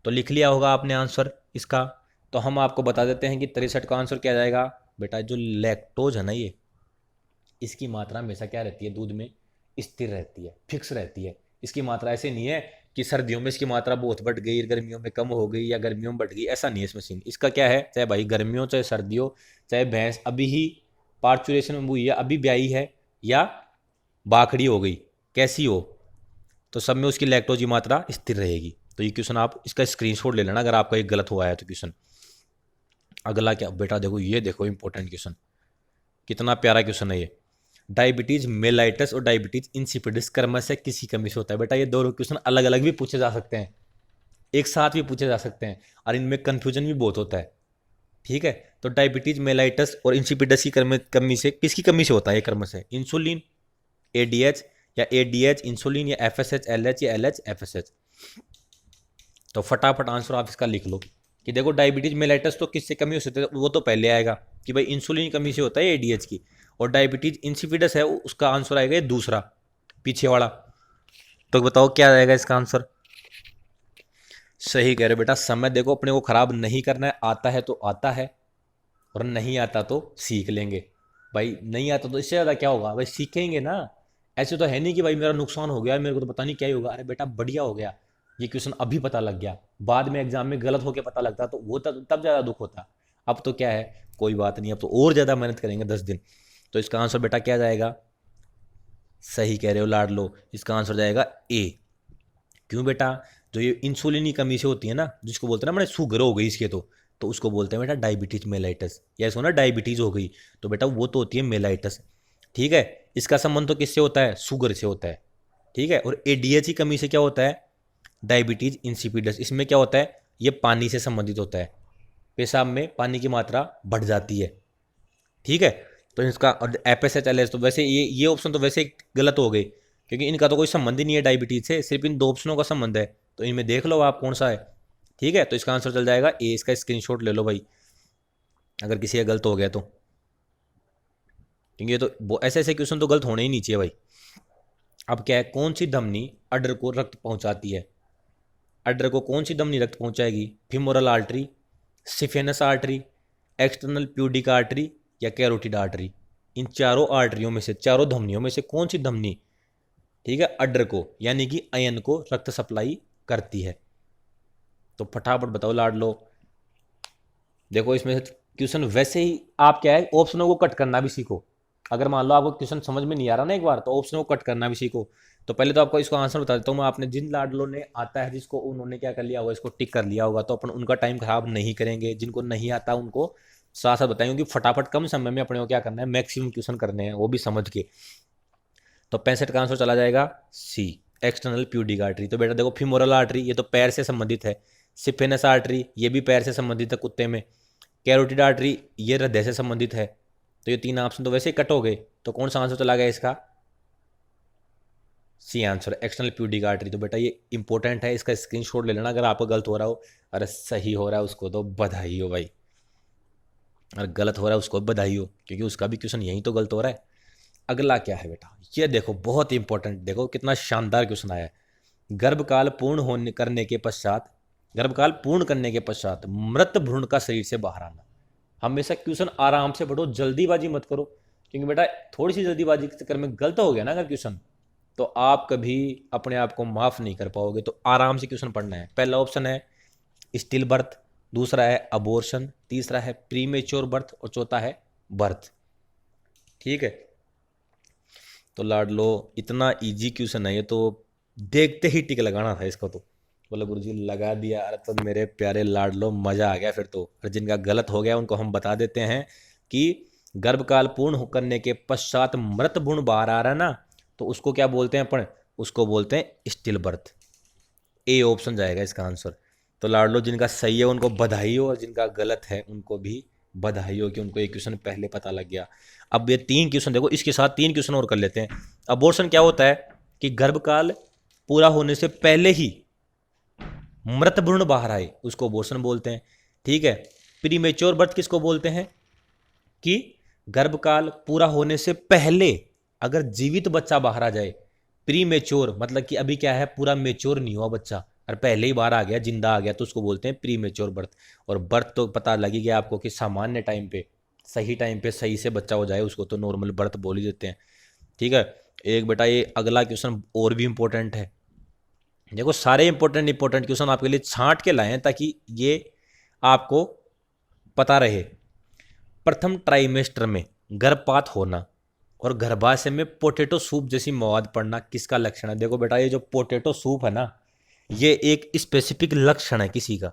Speaker 1: तो लिख लिया होगा आपने आंसर इसका। तो हम आपको बता देते हैं कि 63 का आंसर क्या जाएगा। बेटा जो लैक्टोज है ना, ये इसकी मात्रा हमेशा क्या रहती है? दूध में स्थिर रहती है, फिक्स रहती है। इसकी मात्रा ऐसे नहीं है कि सर्दियों में इसकी मात्रा बहुत बढ़ गई, गर्मियों में कम हो गई, या गर्मियों में बढ़ गई, ऐसा नहीं है इसमें सीन। इसका क्या है, चाहे भाई गर्मियों चाहे सर्दियों, चाहे भैंस अभी ही पार्चुरेशन में हुई है, अभी ब्याई है, या बाखड़ी हो गई, कैसी हो, तो सब में उसकी लैक्टोज की मात्रा स्थिर रहेगी। तो ये क्वेश्चन आप इसका स्क्रीनशॉट ले लेना अगर आपका एक गलत हुआ है तो क्वेश्चन। अगला क्या बेटा, देखो ये देखो इंपॉर्टेंट क्वेश्चन, कितना प्यारा क्वेश्चन है ये। डायबिटीज मेलाइटस और डायबिटीज इंसिपिडिस क्रम से किसी कमी से होता है। बेटा ये दोनों क्वेश्चन अलग अलग भी पूछे जा सकते हैं, एक साथ भी पूछे जा सकते हैं, और इनमें कंफ्यूजन भी बहुत होता है, ठीक है। तो डायबिटीज मेलाइटस और इंसिपिडस की कमी से, किसकी कमी से होता है? ये क्रम से इंसुलिन, एडीएच, या एडीएच इंसुलिन, या एफएसएच एलएच, या एलएच एफएसएच। तो फटाफट आंसर आप इसका लिख लो कि देखो डायबिटीज मेलाइटस तो किससे कमी हो सकती है, वो तो पहले आएगा कि भाई इंसुलिन की कमी से होता है एडीएच की। और डायबिटीज इंसिपिडस है, उसका आंसर आएगा ये दूसरा पीछे वाला। तो बताओ क्या आएगा इसका आंसर? सही कह रहे हो बेटा। समय देखो अपने को खराब नहीं करना है, आता है तो आता है, और नहीं आता तो सीख लेंगे। भाई नहीं आता तो इससे ज़्यादा क्या होगा, भाई सीखेंगे ना। ऐसे तो है नहीं कि भाई मेरा नुकसान हो गया, मेरे को तो पता नहीं क्या ही होगा। अरे बेटा बढ़िया हो गया, ये क्वेश्चन अभी पता लग गया, बाद में एग्जाम में गलत होकर पता लगता तो वो तब ज़्यादा दुख होता। अब तो क्या है, कोई बात नहीं, अब तो और ज़्यादा मेहनत करेंगे 10 दिन। तो इसका आंसर बेटा क्या जाएगा? सही कह रहे हो लाड लो, इसका आंसर जाएगा ए। क्यों बेटा? जो ये इंसुलिन की कमी से होती है ना, जिसको बोलते हैं ना मैंने शुगर हो गई इसके, तो उसको बोलते हैं बेटा डायबिटीज मेलाइटस, या इसको ना डायबिटीज हो गई, तो बेटा वो तो होती है मेलाइटस, ठीक है। इसका संबंध तो किससे होता है? शुगर से होता है, ठीक है। और एडीएच की कमी से क्या होता है? Diabetes insipidus. इसमें क्या होता है? ये पानी से संबंधित होता है, पेशाब में पानी की मात्रा बढ़ जाती है, ठीक है। तो इसका और एफएसएच तो वैसे ये ऑप्शन तो वैसे गलत हो गए, क्योंकि इनका तो कोई संबंध ही नहीं है डायबिटीज से, सिर्फ इन दो ऑप्शनों का संबंध है। तो इनमें देख लो आप कौन सा है, ठीक है। तो इसका आंसर चल जाएगा ए। इसका स्क्रीनशॉट ले लो भाई अगर किसी का गलत हो गया तो, क्योंकि ये तो ऐसे ऐसे क्वेश्चन तो गलत होने ही नहीं चाहिए भाई। अब क्या है, कौन सी धमनी अडर को रक्त पहुंचाती है? अडर को कौन सी धमनी रक्त पहुंचाएगी? Femoral artery, saphenous artery, external pudic artery, या कैरोटिड आर्टरी। इन चारों आर्टरियों में से, चारों धमनियों में से कौन सी धमनी, ठीक है, अडर को यानी कि अयन को रक्त सप्लाई करती है? तो फटाफट बताओ लाड लो। देखो इसमें क्वेश्चन वैसे ही आप क्या है, ऑप्शनों को कट करना भी सीखो। अगर मान लो आपको क्वेश्चन समझ में नहीं आ रहा ना एक बार, तो ऑप्शनों को कट करना भी सीखो। तो पहले तो आपको इसको आंसर बता देता हूँ मैं। आपने जिन लाडलों ने आता है, जिसको उन्होंने क्या कर लिया होगा, इसको टिक कर लिया होगा, तो अपन उनका टाइम खराब नहीं करेंगे। जिनको नहीं आता उनको साथ साथ बताएंगे कि फटाफट कम समय में अपने को क्या करना है, मैक्सिमम क्वेश्चन करने हैं, वो भी समझ के। तो 65 का आंसर चला जाएगा सी, एक्सटर्नल प्यूडिक आर्टरी। तो बेटा देखो फीमोरल आर्टरी ये तो पैर से संबंधित है, सिफेनस आर्टरी ये भी पैर से संबंधित है कुत्ते में, कैरोटिड आर्टरी ये हृदय से संबंधित है। तो ये तीन ऑप्शन तो वैसे ही कट हो गए। तो कौन सा आंसर चला गया इसका? C answer, external pudic artery. तो बेटा ये इंपॉर्टेंट है, इसका स्क्रीनशॉट ले लेना अगर आपका गलत हो रहा हो। अरे सही हो रहा है उसको तो बधाई हो भाई, और गलत हो रहा है उसको बधाई हो, क्योंकि उसका भी क्वेश्चन यही तो गलत हो रहा है। अगला क्या है बेटा, ये देखो बहुत इंपॉर्टेंट, देखो कितना शानदार क्वेश्चन आया है। गर्भकाल पूर्ण होने करने के पश्चात, गर्भकाल पूर्ण करने के पश्चात मृत भ्रूण का शरीर से बाहर आना। हमेशा क्वेश्चन आराम से पढ़ो, जल्दीबाजी मत करो, क्योंकि बेटा थोड़ी सी जल्दीबाजी के चक्कर में गलत हो गया ना अगर क्वेश्चन, तो आप कभी अपने आप को माफ नहीं कर पाओगे। तो आराम से क्वेश्चन पढ़ना है। पहला ऑप्शन है स्टिल बर्थ, दूसरा है अबॉर्शन, तीसरा है प्रीमेच्योर बर्थ और चौथा है बर्थ। ठीक है, तो लाडलो इतना इजी क्वेश्चन है ये, तो देखते ही टिक लगाना था इसको। तो बोले गुरुजी लगा दिया। अरे तो मेरे प्यारे लाडलो मजा आ गया फिर तो। और जिनका गलत हो गया उनको हम बता देते हैं कि गर्भकाल पूर्ण करने के पश्चात मृत भ्रूण बाहर आ रहा है ना, तो उसको क्या बोलते हैं अपन, उसको बोलते हैं स्टिल बर्थ। ए ऑप्शन जाएगा इसका आंसर। तो लाडलो जिनका सही है उनको बधाई हो, और जिनका गलत है उनको भी बधाई हो कि उनको एक क्वेश्चन पहले पता लग गया। अब ये 3 क्वेश्चन देखो, इसके साथ 3 क्वेश्चन और कर लेते हैं। अबॉर्शन क्या होता है कि गर्भकाल पूरा होने से पहले ही मृत भ्रूण बाहर आए, उसको अबॉर्शन बोलते हैं। ठीक है, प्रीमेच्योर बर्थ किसको बोलते हैं कि गर्भकाल पूरा होने से पहले अगर जीवित बच्चा बाहर आ जाए। प्रीमेच्योर मतलब कि अभी क्या है, पूरा मेच्योर नहीं हुआ बच्चा और पहले ही बाहर आ गया, जिंदा आ गया, तो उसको बोलते हैं प्रीमेच्योर बर्थ। और बर्थ तो पता लगी गया आपको कि सामान्य टाइम पे, सही टाइम पे सही से बच्चा हो जाए, उसको तो नॉर्मल बर्थ बोल ही देते हैं। ठीक है, एक बेटा ये अगला क्वेश्चन और भी इंपॉर्टेंट है। देखो सारे इंपॉर्टेंट क्वेश्चन आपके लिए छांट के लाए हैं ताकि ये आपको पता रहे। प्रथम ट्राइमेस्टर में गर्भपात होना और गर्भाशय में पोटैटो सूप जैसी मवाद पड़ना किसका लक्षण है। देखो बेटा ये जो पोटैटो सूप है ना, ये एक स्पेसिफिक लक्षण है किसी का।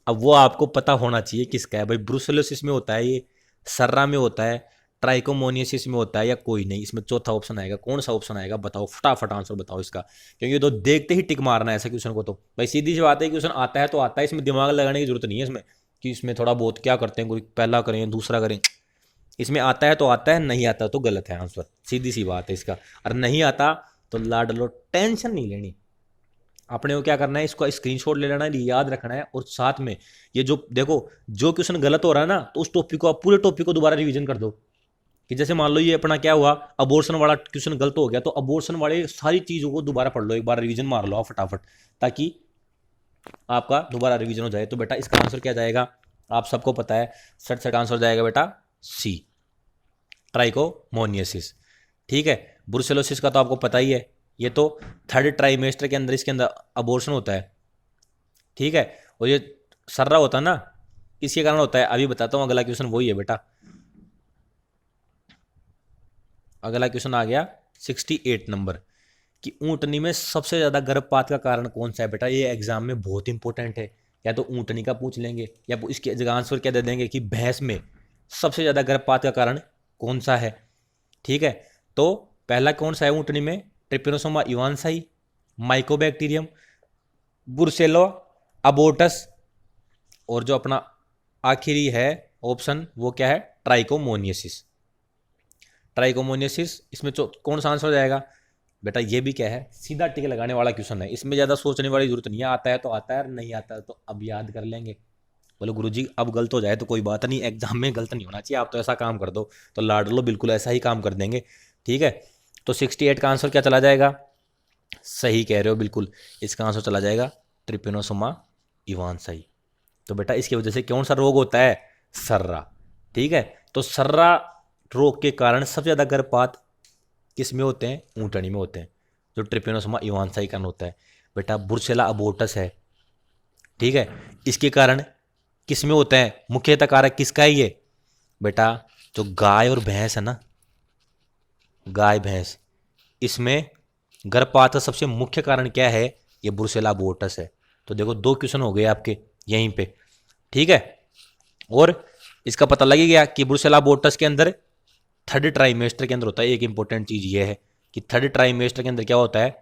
Speaker 1: अब वो आपको पता होना चाहिए किसका है भाई। ब्रुसेलोसिस में होता है ये, सर्रा में होता है, ट्राइकोमोनियसिस में होता है, या कोई नहीं। इसमें चौथा ऑप्शन आएगा। कौन सा ऑप्शन आएगा बताओ, फटाफट आंसर बताओ इसका, क्योंकि तो देखते ही टिक मारना है ऐसे क्वेश्चन को। तो भाई सीधी सी बात है, क्वेश्चन आता है तो आता है, इसमें दिमाग लगाने की जरूरत नहीं है इसमें कि इसमें थोड़ा बहुत क्या करते हैं, कोई पहला करें दूसरा करें। इसमें आता है तो आता है, नहीं आता तो गलत है आंसर, सीधी सी बात है इसका। और नहीं आता तो लाडलो टेंशन नहीं लेनी, अपने को क्या करना है, इसको स्क्रीनशॉट ले लेना है, याद रखना है। और साथ में ये जो देखो जो क्वेश्चन गलत हो रहा है ना, तो उस टॉपिक को आप पूरे टॉपिक को दोबारा रिवीजन कर दो। कि जैसे मान लो ये अपना क्या हुआ, अबॉर्शन वाला क्वेश्चन गलत हो गया, तो अबॉर्शन वाले सारी चीज़ों को दोबारा पढ़ लो, एक बार रिवीजन मार लो आप फटाफट, ताकि आपका दोबारा रिवीजन हो जाए। तो बेटा इसका आंसर क्या जाएगा, आप सबको पता है, सट आंसर जाएगा बेटा सी, ट्राइकोमोनियसिस। ठीक है, ब्रुसेलोसिस का तो आपको पता ही है, ये तो थर्ड ट्राइमेस्टर के अंदर इसके अंदर अबॉर्शन होता है। ठीक है, और ये सर्रा होता है ना, इसके कारण होता है। अभी बताता हूँ, अगला क्वेश्चन वही है बेटा। अगला क्वेश्चन आ गया 68 नंबर कि ऊंटनी में सबसे ज्यादा गर्भपात का कारण कौन सा है। बेटा ये एग्जाम में बहुत इंपॉर्टेंट है, या तो ऊंटनी का पूछ लेंगे या इसके जगह आंसर क्या दे देंगे कि भैंस में सबसे ज्यादा गर्भपात का कारण कौन सा है। ठीक है, तो पहला कौन सा है ऊंटनी में, ट्रिपेनोसोमा इवांसाई, माइकोबैक्टीरियम, बुरसेलो अबोर्टस, और जो अपना आखिरी है ऑप्शन वो क्या है, ट्राइकोमोनियसिस। ट्राइकोमोनियसिस, इसमें कौन सा आंसर हो जाएगा बेटा, ये भी क्या है, सीधा टिक लगाने वाला क्वेश्चन है, इसमें ज़्यादा सोचने वाली जरूरत नहीं है। आता है तो आता है, नहीं आता है तो अब याद कर लेंगे। बोलो गुरुजी अब गलत हो जाए तो कोई बात नहीं, एग्जाम में गलत नहीं होना चाहिए, आप तो ऐसा काम कर दो। तो लाडलो बिल्कुल ऐसा ही काम कर देंगे। ठीक है, तो 68 का आंसर क्या चला जाएगा, सही कह रहे हो बिल्कुल, इसका आंसर चला जाएगा ट्रिपेनोसोमा इवांसाई। तो बेटा इसकी वजह से कौन सा रोग होता है, सर्रा। ठीक है, तो सर्रा रोग के कारण सबसे ज़्यादा गर्भपात किस में होते हैं, ऊंटनी में होते हैं, जो ट्रिपेनोसोमा इवांसाई कारण होता है। बेटा बुरसेला अबोर्टस है। ठीक है, इसके कारण किस में होता है, मुख्यतः कारक किसका है ये बेटा, जो गाय और भैंस है ना, गाय भैंस, इसमें गर्भपात का सबसे मुख्य कारण क्या है, ये बुरसेला अबोर्टस है। तो देखो 2 क्वेश्चन हो गए आपके यहीं पे। ठीक है, और इसका पता लग गया कि ब्रुसेला अबोर्टस के अंदर थर्ड ट्राइमेस्टर के अंदर होता है। एक इंपॉर्टेंट चीज ये है कि थर्ड ट्राइमेस्टर के अंदर क्या होता है,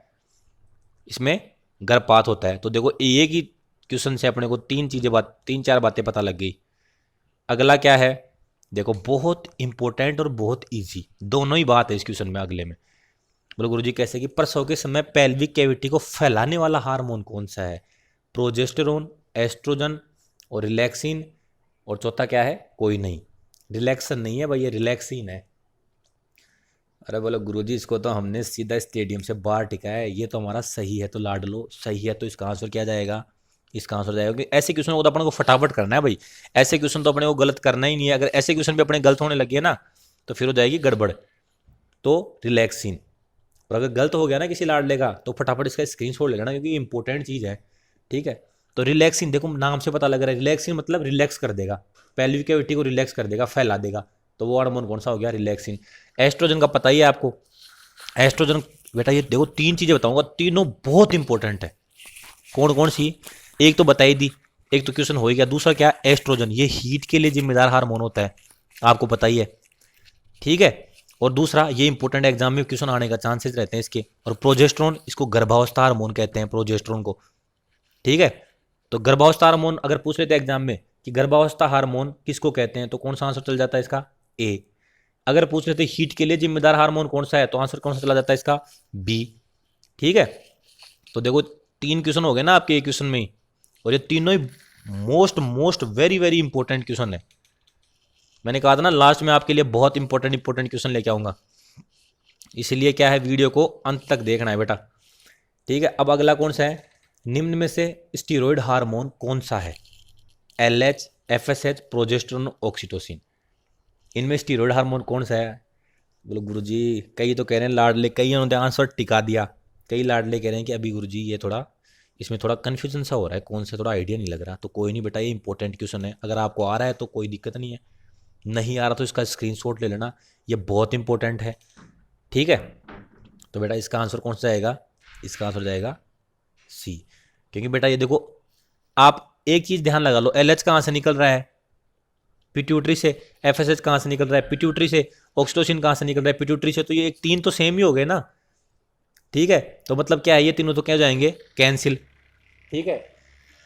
Speaker 1: इसमें गर्भपात होता है। तो देखो एक ही क्वेश्चन से अपने को 3-4 बातें पता लग गई। अगला क्या है, देखो बहुत इंपॉर्टेंट और बहुत इजी दोनों ही बात है इस क्वेश्चन में। अगले में बोलो गुरुजी कैसे कि प्रसव के समय पेल्विक कैविटी को फैलाने वाला हार्मोन कौन सा है? प्रोजेस्टेरोन, एस्ट्रोजन और रिलैक्सिन। और चौथा क्या है? कोई नहीं, रिलैक्सन नहीं है भाई, ये रिलैक्सिन है। अरे बोलो गुरुजी इसको तो हमने सीधा स्टेडियम से बाहर टिकाया है, ये तो हमारा सही है तो लाड लो, सही है तो इसका आंसर क्या जाएगा? इसका आंसर जाएगा कि ऐसे क्वेश्चन को तो अपने को फटाफट करना है भाई, ऐसे क्वेश्चन तो अपने को गलत करना ही नहीं है। अगर ऐसे क्वेश्चन भी अपने गलत होने लगे ना तो फिर हो जाएगी गड़बड़। तो रिलैक्सिन। और अगर गलत हो गया ना किसी लाडले का तो फटाफट इसका स्क्रीनशॉट ले लेना, क्योंकि इंपॉर्टेंट चीज़ है। ठीक है, तो रिलैक्सिन देखो नाम से पता लग रहा है, रिलैक्सिन मतलब रिलैक्स कर देगा, पेल्विक कैविटी को रिलैक्स कर देगा, फैला देगा। तो वो हार्मोन कौन सा हो गया? रिलैक्सिन। एस्ट्रोजन का पता ही है आपको। एस्ट्रोजन बेटा ये देखो तीन चीज़ें बताऊंगा, तीनों बहुत इंपॉर्टेंट है। कौन कौन सी? एक तो बताई दी, एक तो क्वेश्चन हो ही गया। दूसरा क्या? एस्ट्रोजन, ये हीट के लिए जिम्मेदार हार्मोन होता है, आपको पता ही है। ठीक है, और दूसरा ये इंपॉर्टेंट एग्जाम में क्वेश्चन आने का चांसेस रहते हैं इसके। और प्रोजेस्टेरोन, इसको गर्भावस्था हार्मोन कहते हैं, प्रोजेस्टेरोन को। ठीक है, तो गर्भावस्था हार्मोन अगर पूछ लेते हैं एग्जाम में कि गर्भावस्था हार्मोन किसको कहते हैं, तो कौन सा आंसर चल जाता है इसका? ए। अगर पूछ लेते हीट के लिए जिम्मेदार हार्मोन कौन सा है, तो आंसर कौन सा चला जाता है इसका? बी। ठीक है, तो देखो तीन क्वेश्चन हो गए ना आपके एक क्वेश्चन में ही, और ये तीनों ही most most very very important question है। मैंने कहा था ना लास्ट में आपके लिए बहुत इंपॉर्टेंट क्वेश्चन लेके आऊंगा, इसलिए क्या है वीडियो को अंत तक देखना है बेटा। ठीक है, अब अगला कौन सा है? निम्न में से स्टीरॉयड हार्मोन कौन सा है? LH, FSH, progesterone, oxytocin. इनमें स्टीरॉयड हार्मोन कौन सा है? बोलो गुरुजी कई तो कह रहे हैं लाडले, कई उन्होंने आंसर टिका दिया, कई लाडले कह रहे हैं कि अभी गुरुजी ये थोड़ा इसमें थोड़ा कन्फ्यूजन सा हो रहा है, कौन सा थोड़ा आइडिया नहीं लग रहा। तो कोई नहीं बेटा, ये इंपॉर्टेंट क्वेश्चन है, अगर आपको आ रहा है तो कोई दिक्कत नहीं है, नहीं आ रहा तो इसका स्क्रीनशॉट ले लेना, ये बहुत इंपॉर्टेंट है। ठीक है, तो बेटा इसका आंसर कौन सा जाएगा? इसका आंसर जाएगा सी। क्योंकि बेटा ये देखो आप एक चीज ध्यान लगा लो, एलएच कहाँ से निकल रहा है? पिट्यूटरी से। एफएसएच कहाँ से निकल रहा है? पिट्यूटरी से। ऑक्सीटोसिन कहाँ से निकल रहा है? पिट्यूटरी से। तो ये एक तीन तो सेम ही हो गए ना। ठीक है, तो मतलब क्या है, ये तीनों तो क्या जाएंगे? कैंसिल। ठीक है,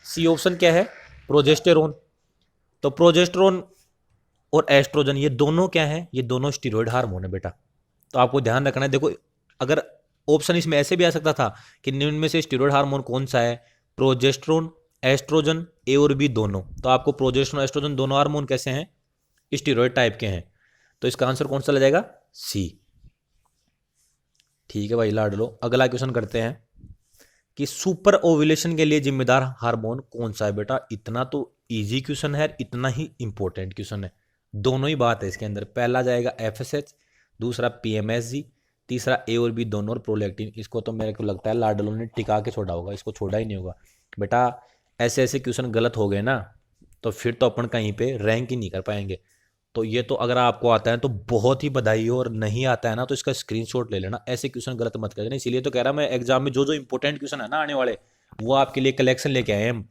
Speaker 1: सी ऑप्शन क्या है? प्रोजेस्टेरोन। तो प्रोजेस्टेरोन और एस्ट्रोजन ये दोनों क्या है? ये दोनों स्टीरॉयड हार्मोन है बेटा। तो आपको ध्यान रखना है। देखो अगर ऑप्शन इसमें ऐसे भी आ सकता था कि निम्न में से स्टीरॉयड हार्मोन कौन सा है? प्रोजेस्टेरोन, एस्ट्रोजन, ए और बी दोनों। तो आपको प्रोजेस्टेरोन एस्ट्रोजन दोनों हार्मोन कैसे हैं? स्टीरॉयड टाइप के हैं। तो इसका आंसर कौन सा लग जाएगा? सी। ठीक है भाई लाड लो, अगला क्वेश्चन करते हैं कि सुपर ओव्यूलेशन के लिए जिम्मेदार हार्मोन कौन सा है? बेटा इतना तो इजी क्वेश्चन है, इतना ही इंपॉर्टेंट क्वेश्चन है, दोनों ही बात है इसके अंदर। पहला जाएगा एफएसएच, दूसरा पीएमएसजी, तीसरा ए और बी दोनों, और प्रोलैक्टिन। इसको तो मेरे को लगता है लाडलों ने टिका के छोड़ा होगा, इसको छोड़ा ही नहीं होगा बेटा। ऐसे ऐसे क्वेश्चन गलत हो गए ना तो फिर तो अपन कहीं पे रैंक ही नहीं कर पाएंगे। तो ये तो अगर आपको आता है तो बहुत ही बधाई हो, और नहीं आता है ना तो इसका स्क्रीनशॉट ले लेना, ऐसे क्वेश्चन गलत मत कर देना। इसीलिए तो कह रहा मैं एग्जाम में जो जो इंपॉर्टेंट क्वेश्चन है ना आने वाले, वो आपके लिए कलेक्शन लेके आए हम।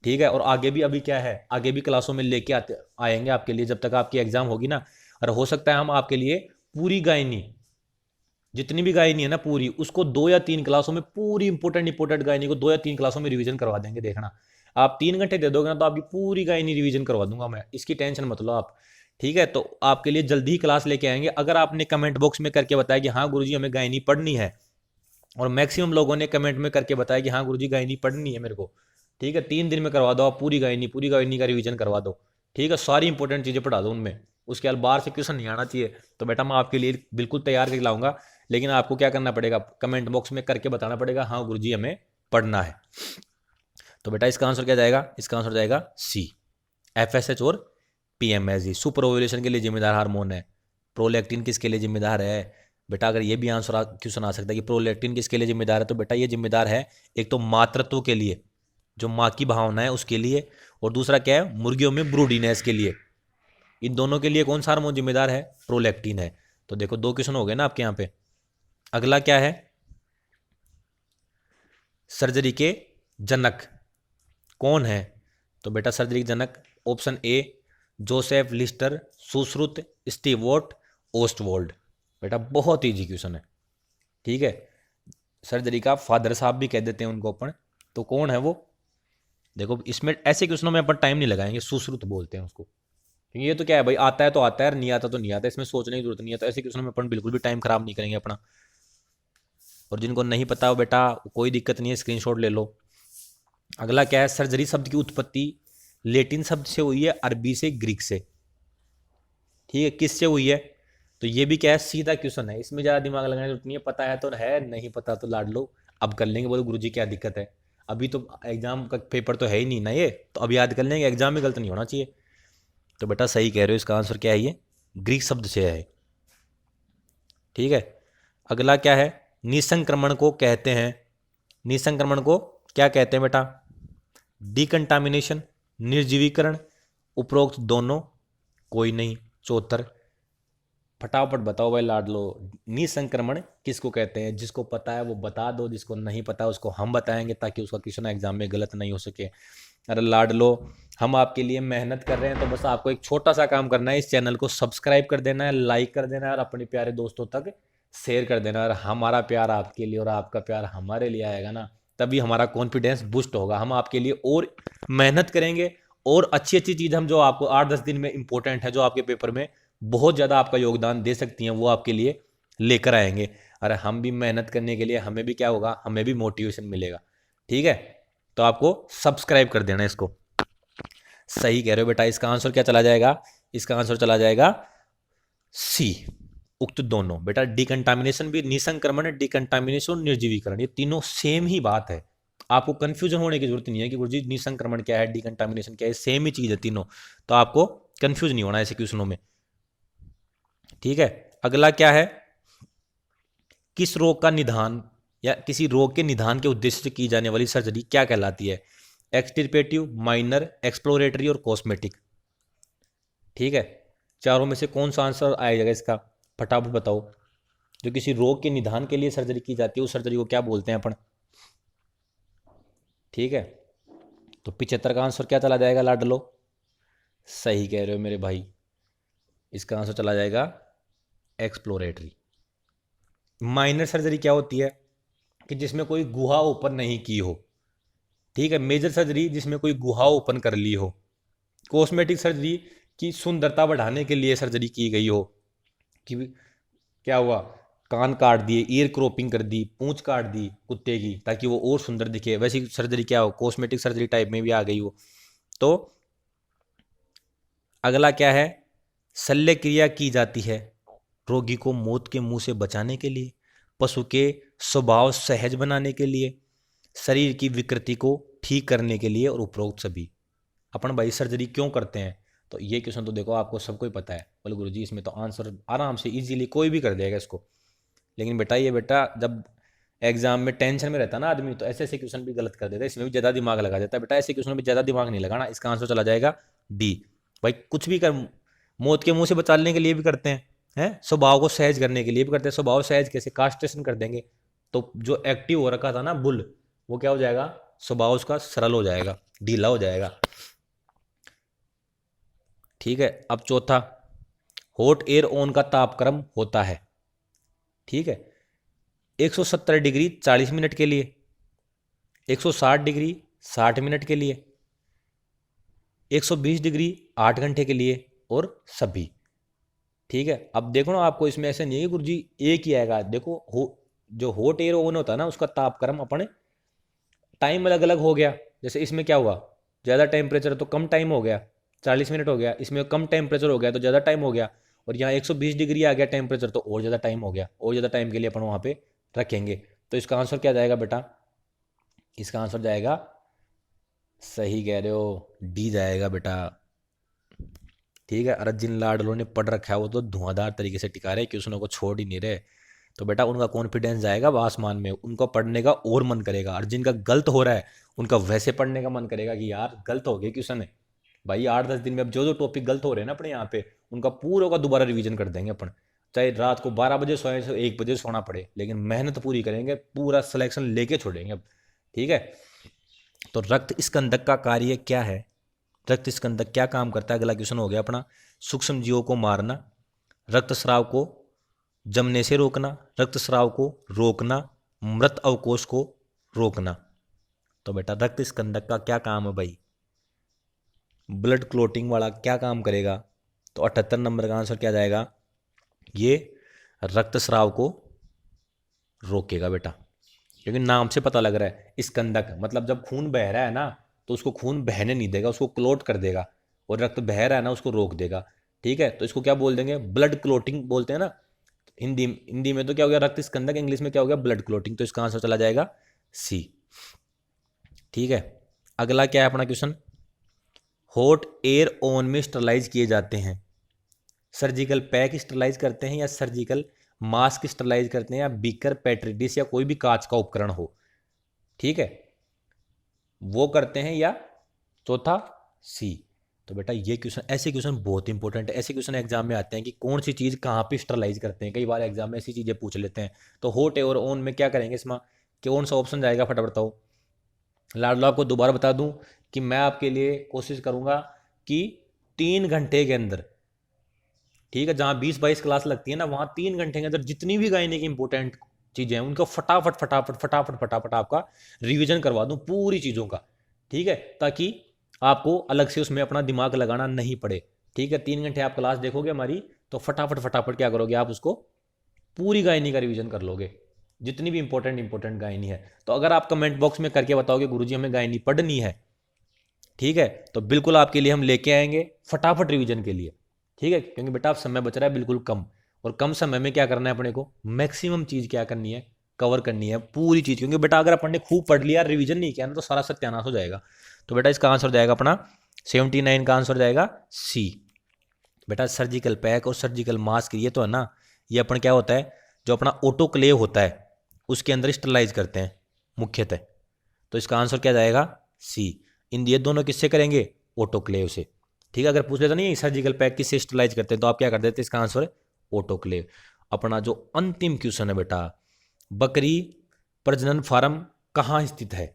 Speaker 1: ठीक है, और आगे भी अभी क्या है, आगे भी क्लासों में लेके आते आएंगे आपके लिए, जब तक आपकी एग्जाम होगी ना। और हो सकता है हम आपके लिए पूरी गायनी, जितनी भी गायनी है ना पूरी, उसको 2 या 3 क्लासों में, पूरी इंपॉर्टेंट गायनी को 2 या 3 क्लासों में रिवीजन करवा देंगे। देखना आप 3 घंटे दे दोगे ना तो आपकी पूरी गायनी रिवीजन करवा दूंगा मैं, इसकी टेंशन मत लो आप। ठीक है, तो आपके लिए जल्दी ही क्लास लेके आएंगे। अगर आपने कमेंट बॉक्स में करके बताया कि हाँ गुरुजी हमें गायनी पढ़नी है, और मैक्सिमम लोगों ने कमेंट में करके बताया कि हाँ गुरुजी गायनी पढ़नी है मेरे को, ठीक है 3 दिन में करवा दो आप पूरी गायनी का रिवीजन करवा दो। ठीक है, सारी इंपॉर्टेंट चीज़ें पढ़ा दो उनमें, उसके बाद बाहर से क्वेश्चन नहीं आना चाहिए। तो बेटा मैं आपके लिए बिल्कुल तैयार करके लाऊंगा, लेकिन आपको क्या करना पड़ेगा, कमेंट बॉक्स में करके बताना पड़ेगा हाँ गुरुजी हमें पढ़ना है। तो बेटा इसका आंसर क्या जाएगा? इसका आंसर जाएगा सी, एफएसएच और पीएमएसजी। सुपर ओव्यूलेशन के लिए जिम्मेदार हार्मोन है। प्रोलैक्टिन किसके लिए जिम्मेदार है? बेटा अगर ये भी आंसर क्वेश्चन आ सकता है कि प्रोलैक्टिन किसके लिए जिम्मेदार है, तो बेटा ये जिम्मेदार है एक तो मातृत्व के लिए, जो माँ की भावना है उसके लिए, और दूसरा क्या है, मुर्गियों में ब्रूडीनेस के लिए। इन दोनों के लिए कौन सा हार्मोन जिम्मेदार है? प्रोलैक्टिन है। तो देखो 2 क्वेश्चन हो गए ना आपके यहाँ पे। अगला क्या है? सर्जरी के जनक कौन है? तो बेटा सर्जरी के जनक option A Joseph Lister, Sushruta, स्टीवोट, ओस्टवोल्ड। बेटा बहुत ईजी क्वेश्चन है। ठीक है, सर्जरी का फादर साहब भी कह देते हैं उनको अपन। तो कौन है वो? देखो इसमें ऐसे क्वेश्चनों में अपन टाइम नहीं लगाएंगे, सुश्रुत बोलते हैं उसको, क्योंकि ये तो क्या है भाई, आता है तो आता है, नहीं आता तो नहीं आता, इसमें सोचने की जरूरत नहीं है। तो ऐसे क्वेश्चनों में अपन बिल्कुल भी टाइम खराब नहीं करेंगे अपना। और जिनको नहीं पता हो बेटा कोई दिक्कत नहीं है, स्क्रीनशॉट ले लो। अगला क्या है, सर्जरी शब्द की उत्पत्ति लेटिन शब्द से हुई है, अरबी से, ग्रीक से। ठीक है, किससे हुई है? तो ये भी क्या है, सीधा क्वेश्चन है, इसमें ज़्यादा दिमाग लगाने की जरूरत नहीं है। पता है तो है, नहीं पता तो लाड लो, अब कर लेंगे। बोलो गुरुजी क्या दिक्कत है, अभी तो एग्जाम का पेपर तो है ही नहीं ना ये, तो अब याद कर लेंगे, एग्जाम में गलत नहीं होना चाहिए। तो बेटा सही कह रहे हो, इसका आंसर क्या है, ये ग्रीक शब्द से है। ठीक है, अगला क्या है, निसंक्रमण को कहते हैं, निसंक्रमण को क्या कहते हैं बेटा? डिकंटामिनेशन, निर्जीवीकरण, उपरोक्त दोनों, कोई नहीं, चौतर। फटाफट बताओ भाई लाडलो, निसंक्रमण किसको कहते हैं? जिसको पता है वो बता दो, जिसको नहीं पता उसको हम बताएंगे, ताकि उसका क्वेश्चन एग्जाम में गलत नहीं हो सके। अरे लाडलो, हम आपके लिए मेहनत कर रहे हैं, तो बस आपको एक छोटा सा काम करना है, इस चैनल को सब्सक्राइब कर देना है, लाइक कर देना है, और अपने प्यारे दोस्तों तक शेयर कर देना। और हमारा प्यार आपके लिए और आपका प्यार हमारे लिए आएगा ना, तभी हमारा कॉन्फिडेंस बूस्ट होगा। हम आपके लिए और मेहनत करेंगे, और अच्छी अच्छी चीज़ हम जो आपको 8-10 दिन में इंपॉर्टेंट है, जो आपके पेपर में बहुत ज़्यादा आपका योगदान दे सकती हैं, वो आपके लिए लेकर आएंगे। अरे हम भी मेहनत करने के लिए, हमें भी क्या होगा, हमें भी मोटिवेशन मिलेगा। ठीक है, तो आपको सब्सक्राइब कर देना इसको। सही कह रहे हो बेटा, इसका आंसर क्या चला जाएगा? इसका आंसर चला जाएगा सी, उक्त दोनों। बेटा डिकंटामिनेशन भी निसंक्रमण, डिकंटामिनेशन, निर्जीवीकरण, ये तीनों सेम ही बात है। आपको कंफ्यूजन होने की जरूरत नहीं है कि गुरुजी निसंक्रमण क्या है, डिकंटामिनेशन क्या है, सेम ही चीज है तीनों। तो आपको कंफ्यूज नहीं होना ऐसे क्वेश्चनों में। ठीक है, अगला क्या है, किस रोग का निदान या किसी रोग के निदान के उद्देश्य से की जाने वाली सर्जरी क्या कहलाती है? एक्सटिरपेटिव, माइनर, एक्सप्लोरेटरी और कॉस्मेटिक। ठीक है, चारों में से कौन सा आंसर आएगा इसका? फटाफट बताओ। जो किसी रोग के निदान के लिए सर्जरी की जाती है, उस सर्जरी को क्या बोलते हैं अपन? ठीक है, तो 75 का आंसर क्या चला जाएगा लाडलो? सही कह रहे हो मेरे भाई, इसका आंसर चला जाएगा एक्सप्लोरेटरी। माइनर सर्जरी क्या होती है? कि जिसमें कोई गुहा ओपन नहीं की हो। ठीक है, मेजर सर्जरी जिसमें कोई गुहा ओपन कर ली हो। कॉस्मेटिक सर्जरी की सुंदरता बढ़ाने के लिए सर्जरी की गई हो, कि क्या हुआ, कान काट दिए, ईयर क्रॉपिंग कर दी, पूंछ काट दी कुत्ते की ताकि वो और सुंदर दिखे, वैसी सर्जरी क्या हो, कॉस्मेटिक सर्जरी टाइप में भी आ गई हो। तो अगला क्या है, शल्य क्रिया की जाती है रोगी को मौत के मुंह से बचाने के लिए, पशु के स्वभाव सहज बनाने के लिए, शरीर की विकृति को ठीक करने के लिए, और उपरोक्त सभी। अपन भाई सर्जरी क्यों करते हैं? तो ये क्वेश्चन तो देखो आपको सबको ही पता है। बोले गुरुजी इसमें तो आंसर आराम से इजीली कोई भी कर देगा इसको। लेकिन बेटा ये बेटा जब एग्जाम में टेंशन में रहता ना आदमी, तो ऐसे ऐसे क्वेश्चन भी गलत कर देता है, इसमें भी ज़्यादा दिमाग लगा देता है। बेटा ऐसे क्वेश्चन में ज़्यादा दिमाग नहीं लगाना, इसका आंसर चला जाएगा डी। भाई कुछ भी कर, मौत के मुंह से बचाने के लिए भी करते हैं स्वभाव को सहज करने के लिए भी करते हैं। स्वभाव सहज कैसे? कास्ट्रेशन कर देंगे तो जो एक्टिव हो रखा था ना बुल, वो क्या हो जाएगा, स्वभाव उसका सरल हो जाएगा, ढीला हो जाएगा। ठीक है, अब चौथा, हॉट एयर ऑन का तापक्रम होता है। ठीक है, 170 डिग्री 40 मिनट के लिए, 160 डिग्री 60 मिनट के लिए, 120 डिग्री 8 घंटे के लिए, और सभी। ठीक है, अब देखो ना, आपको इसमें ऐसे नहीं है गुरुजी एक ही आएगा। देखो जो हॉट एयर ओवन होता है ना, उसका तापक्रम अपने टाइम अलग अलग हो गया। जैसे इसमें क्या हुआ, ज़्यादा टेम्परेचर तो कम टाइम हो गया, 40 मिनट हो गया। इसमें कम टेम्परेचर हो गया तो ज़्यादा टाइम हो गया। और यहाँ 120 डिग्री आ गया टेम्परेचर, तो और ज़्यादा टाइम हो गया, और ज़्यादा टाइम के लिए अपन वहाँ पे रखेंगे। तो इसका आंसर क्या जाएगा बेटा? इसका आंसर जाएगा, सही कह रहे हो, डी जाएगा बेटा। ठीक है, अरे जिन लाडलों ने पढ़ रखा है वो तो धुआंधार तरीके से टिका रहे, क्वेश्चनों को छोड़ ही नहीं रहे। तो बेटा उनका कॉन्फिडेंस जाएगा आसमान में, उनको पढ़ने का और मन करेगा। और जिनका गलत हो रहा है उनका वैसे पढ़ने का मन करेगा कि यार गलत हो गया क्वेश्चन है। भाई 8-10 दिन में अब जो जो टॉपिक गलत हो रहे हैं ना अपने यहाँ पे, उनका पूरा का दोबारा रिवीजन कर देंगे अपन। चाहे रात को 12 बजे सोए, 1 बजे सोना पड़े, लेकिन मेहनत पूरी करेंगे, पूरा सिलेक्शन लेके छोड़ेंगे अब। ठीक है, तो रक्त स्कंदक का कार्य क्या है? रक्त स्कंदक क्या काम करता है? अगला क्वेश्चन हो गया अपना, सूक्ष्म जीवों को मारना, रक्तस्राव को जमने से रोकना, रक्तस्राव को रोकना, मृत अवकोश को रोकना। तो बेटा रक्त स्कंदक का क्या काम है भाई? ब्लड क्लोटिंग वाला क्या काम करेगा? तो 78 नंबर का आंसर क्या जाएगा? ये रक्तस्राव को रोकेगा बेटा, क्योंकि नाम से पता लग रहा है स्कंदक, मतलब जब खून बह रहा है ना तो उसको खून बहने नहीं देगा, उसको क्लोट कर देगा, और रक्त बह रहा है ना उसको रोक देगा। ठीक है, तो इसको क्या बोल देंगे, ब्लड क्लोटिंग बोलते हैं ना हिंदी में तो क्या हो गया रक्त स्कंदक, इंग्लिश में क्या हो गया ब्लड क्लोटिंग, तो इसका आंसर चला जाएगा सी। ठीक है, अगला क्या है अपना क्वेश्चन, हॉट एयर ओवन में स्टरलाइज किए जाते हैं, सर्जिकल पैक स्टरलाइज करते हैं या सर्जिकल मास्क स्टरलाइज करते हैं या बीकर पेट्रिडिस या कोई भी कांच का उपकरण हो, ठीक है, वो करते हैं, या चौथा सी। तो बेटा ये क्वेश्चन, ऐसे क्वेश्चन बहुत इंपॉर्टेंट है, ऐसे क्वेश्चन एग्जाम में आते हैं कि कौन सी चीज़ कहाँ पे स्टरलाइज करते हैं, कई बार एग्जाम में ऐसी चीज़ें पूछ लेते हैं। तो हॉट और ऑन में क्या करेंगे, इसमें कौन सा ऑप्शन जाएगा, फटाफट बताओ। लाडलो आपको दोबारा बता दूं कि मैं आपके लिए कोशिश करूंगा कि 3 घंटे के अंदर, ठीक है, जहाँ 20-22 क्लास लगती है ना, वहाँ 3 घंटे के अंदर जितनी भी गायने की इंपॉर्टेंट चीज़ें हैं उनका फटाफट फटाफट फटाफट फटाफट आपका रिवीजन करवा दूँ पूरी चीज़ों का। ठीक है, ताकि आपको अलग से उसमें अपना दिमाग लगाना नहीं पड़े। ठीक है, 3 घंटे आप क्लास देखोगे हमारी, तो फटाफट फटाफट क्या करोगे आप, उसको पूरी गायनी का रिवीजन कर लोगे, जितनी भी इंपॉर्टेंट गायनी है। तो अगर आप कमेंट बॉक्स में करके बताओगे गुरुजी हमें गायनी पढ़नी है, ठीक है, तो बिल्कुल आपके लिए हम लेके आएंगे फटाफट रिवीजन के लिए। ठीक है, क्योंकि बेटा आप समय बच रहा है बिल्कुल कम, और कम समय में क्या करना है अपने को, मैक्सिमम चीज़ क्या करनी है, कवर करनी है पूरी चीज़। क्योंकि बेटा अगर अपन ने खूब पढ़ लिया, रिवीजन नहीं किया ना, तो सारा सत्यानाश हो जाएगा। तो बेटा इसका आंसर जाएगा अपना 79 का आंसर जाएगा सी। बेटा सर्जिकल पैक और सर्जिकल मास्क ये तो है ना, ये अपन क्या होता है, जो अपना ऑटोक्लेव होता है उसके अंदर स्टरलाइज करते हैं मुख्यतः। तो इसका आंसर क्या जाएगा, सी। ये दोनों किससे करेंगे, ऑटोक्लेव से। ठीक है, अगर पूछ लेता नहीं सर्जिकल पैक किससे स्टरलाइज करते हैं, तो आप क्या कर देते, इसका आंसर है ऑटोक्लेव। अपना जो अंतिम क्वेश्चन है बेटा, बकरी प्रजनन फार्म कहाँ स्थित है,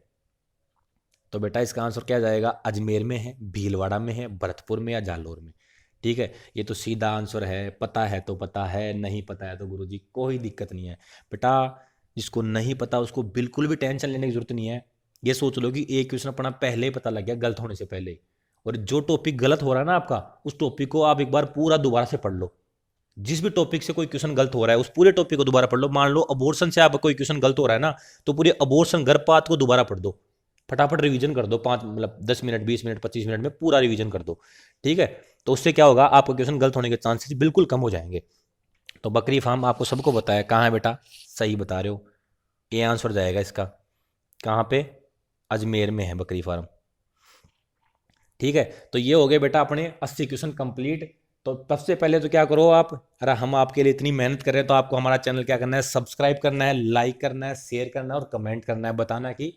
Speaker 1: तो बेटा इसका आंसर क्या जाएगा, अजमेर में है, भीलवाड़ा में है, भरतपुर में या जालौर में। ठीक है, ये तो सीधा आंसर है, पता है तो पता है, नहीं पता है तो गुरुजी कोई दिक्कत नहीं है। बेटा जिसको नहीं पता उसको बिल्कुल भी टेंशन लेने की जरूरत नहीं है। ये सोच लो कि एक क्वेश्चन अपना पहले ही पता लग गया गलत होने से पहले, और जो टॉपिक गलत हो रहा है ना आपका, उस टॉपिक को आप एक बार पूरा दोबारा से पढ़ लो। जिस भी टॉपिक से कोई क्वेश्चन गलत हो रहा है उस पूरे टॉपिक को दोबारा पढ़ लो। मान लो अबॉर्शन से आपका कोई क्वेश्चन गलत हो रहा है ना, तो पूरे अबॉर्शन गर्भपात को दोबारा पढ़ दो, फटाफट रिवीजन कर दो, 10 मिनट 20 मिनट 25 मिनट में पूरा रिवीजन कर दो। ठीक है, तो उससे क्या होगा, आपका क्वेश्चन गलत होने के चांसेस बिल्कुल कम हो जाएंगे। तो बकरी फार्म आपको सबको बताया कहाँ है बेटा, सही बता रहे हो, ये आंसर जाएगा इसका, कहाँ पे, अजमेर में है बकरी फार्म। ठीक है, तो ये हो गए बेटा अपने 80 क्वेश्चन कंप्लीट। तो सबसे पहले तो क्या करो आप, अरे हम आपके लिए इतनी मेहनत कर रहे हैं तो आपको हमारा चैनल क्या करना है, सब्सक्राइब करना है, लाइक करना है, शेयर करना है और कमेंट करना है, बताना कि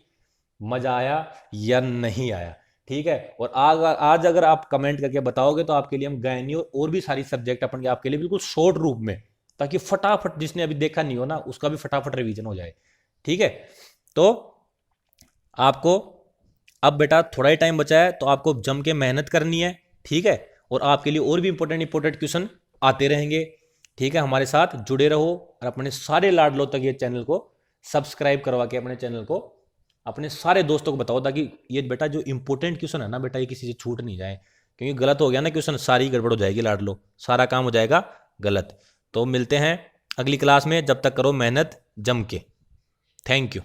Speaker 1: मजा आया या नहीं आया। ठीक है, और आज अगर आप कमेंट करके बताओगे तो आपके लिए हम गायनी और भी सारी सब्जेक्ट अपन के आपके लिए बिल्कुल शॉर्ट रूप में, ताकि फटाफट जिसने अभी देखा नहीं हो ना उसका भी फटाफट रिवीजन हो जाए। ठीक है, तो आपको अब बेटा थोड़ा ही टाइम बचा है, तो आपको जम के मेहनत करनी है। ठीक है, और आपके लिए और भी इंपॉर्टेंट क्वेश्चन आते रहेंगे। ठीक है, हमारे साथ जुड़े रहो और अपने सारे लाडलों तक ये चैनल को सब्सक्राइब करवा के अपने चैनल को अपने सारे दोस्तों को बताओ, ताकि ये बेटा जो इंपॉर्टेंट क्वेश्चन है ना बेटा, ये किसी से छूट नहीं जाए। क्योंकि गलत हो गया ना क्वेश्चन, सारी गड़बड़ हो जाएगी लाडलो, सारा काम हो जाएगा गलत। तो मिलते हैं अगली क्लास में, जब तक करो मेहनत जम के। Thank you.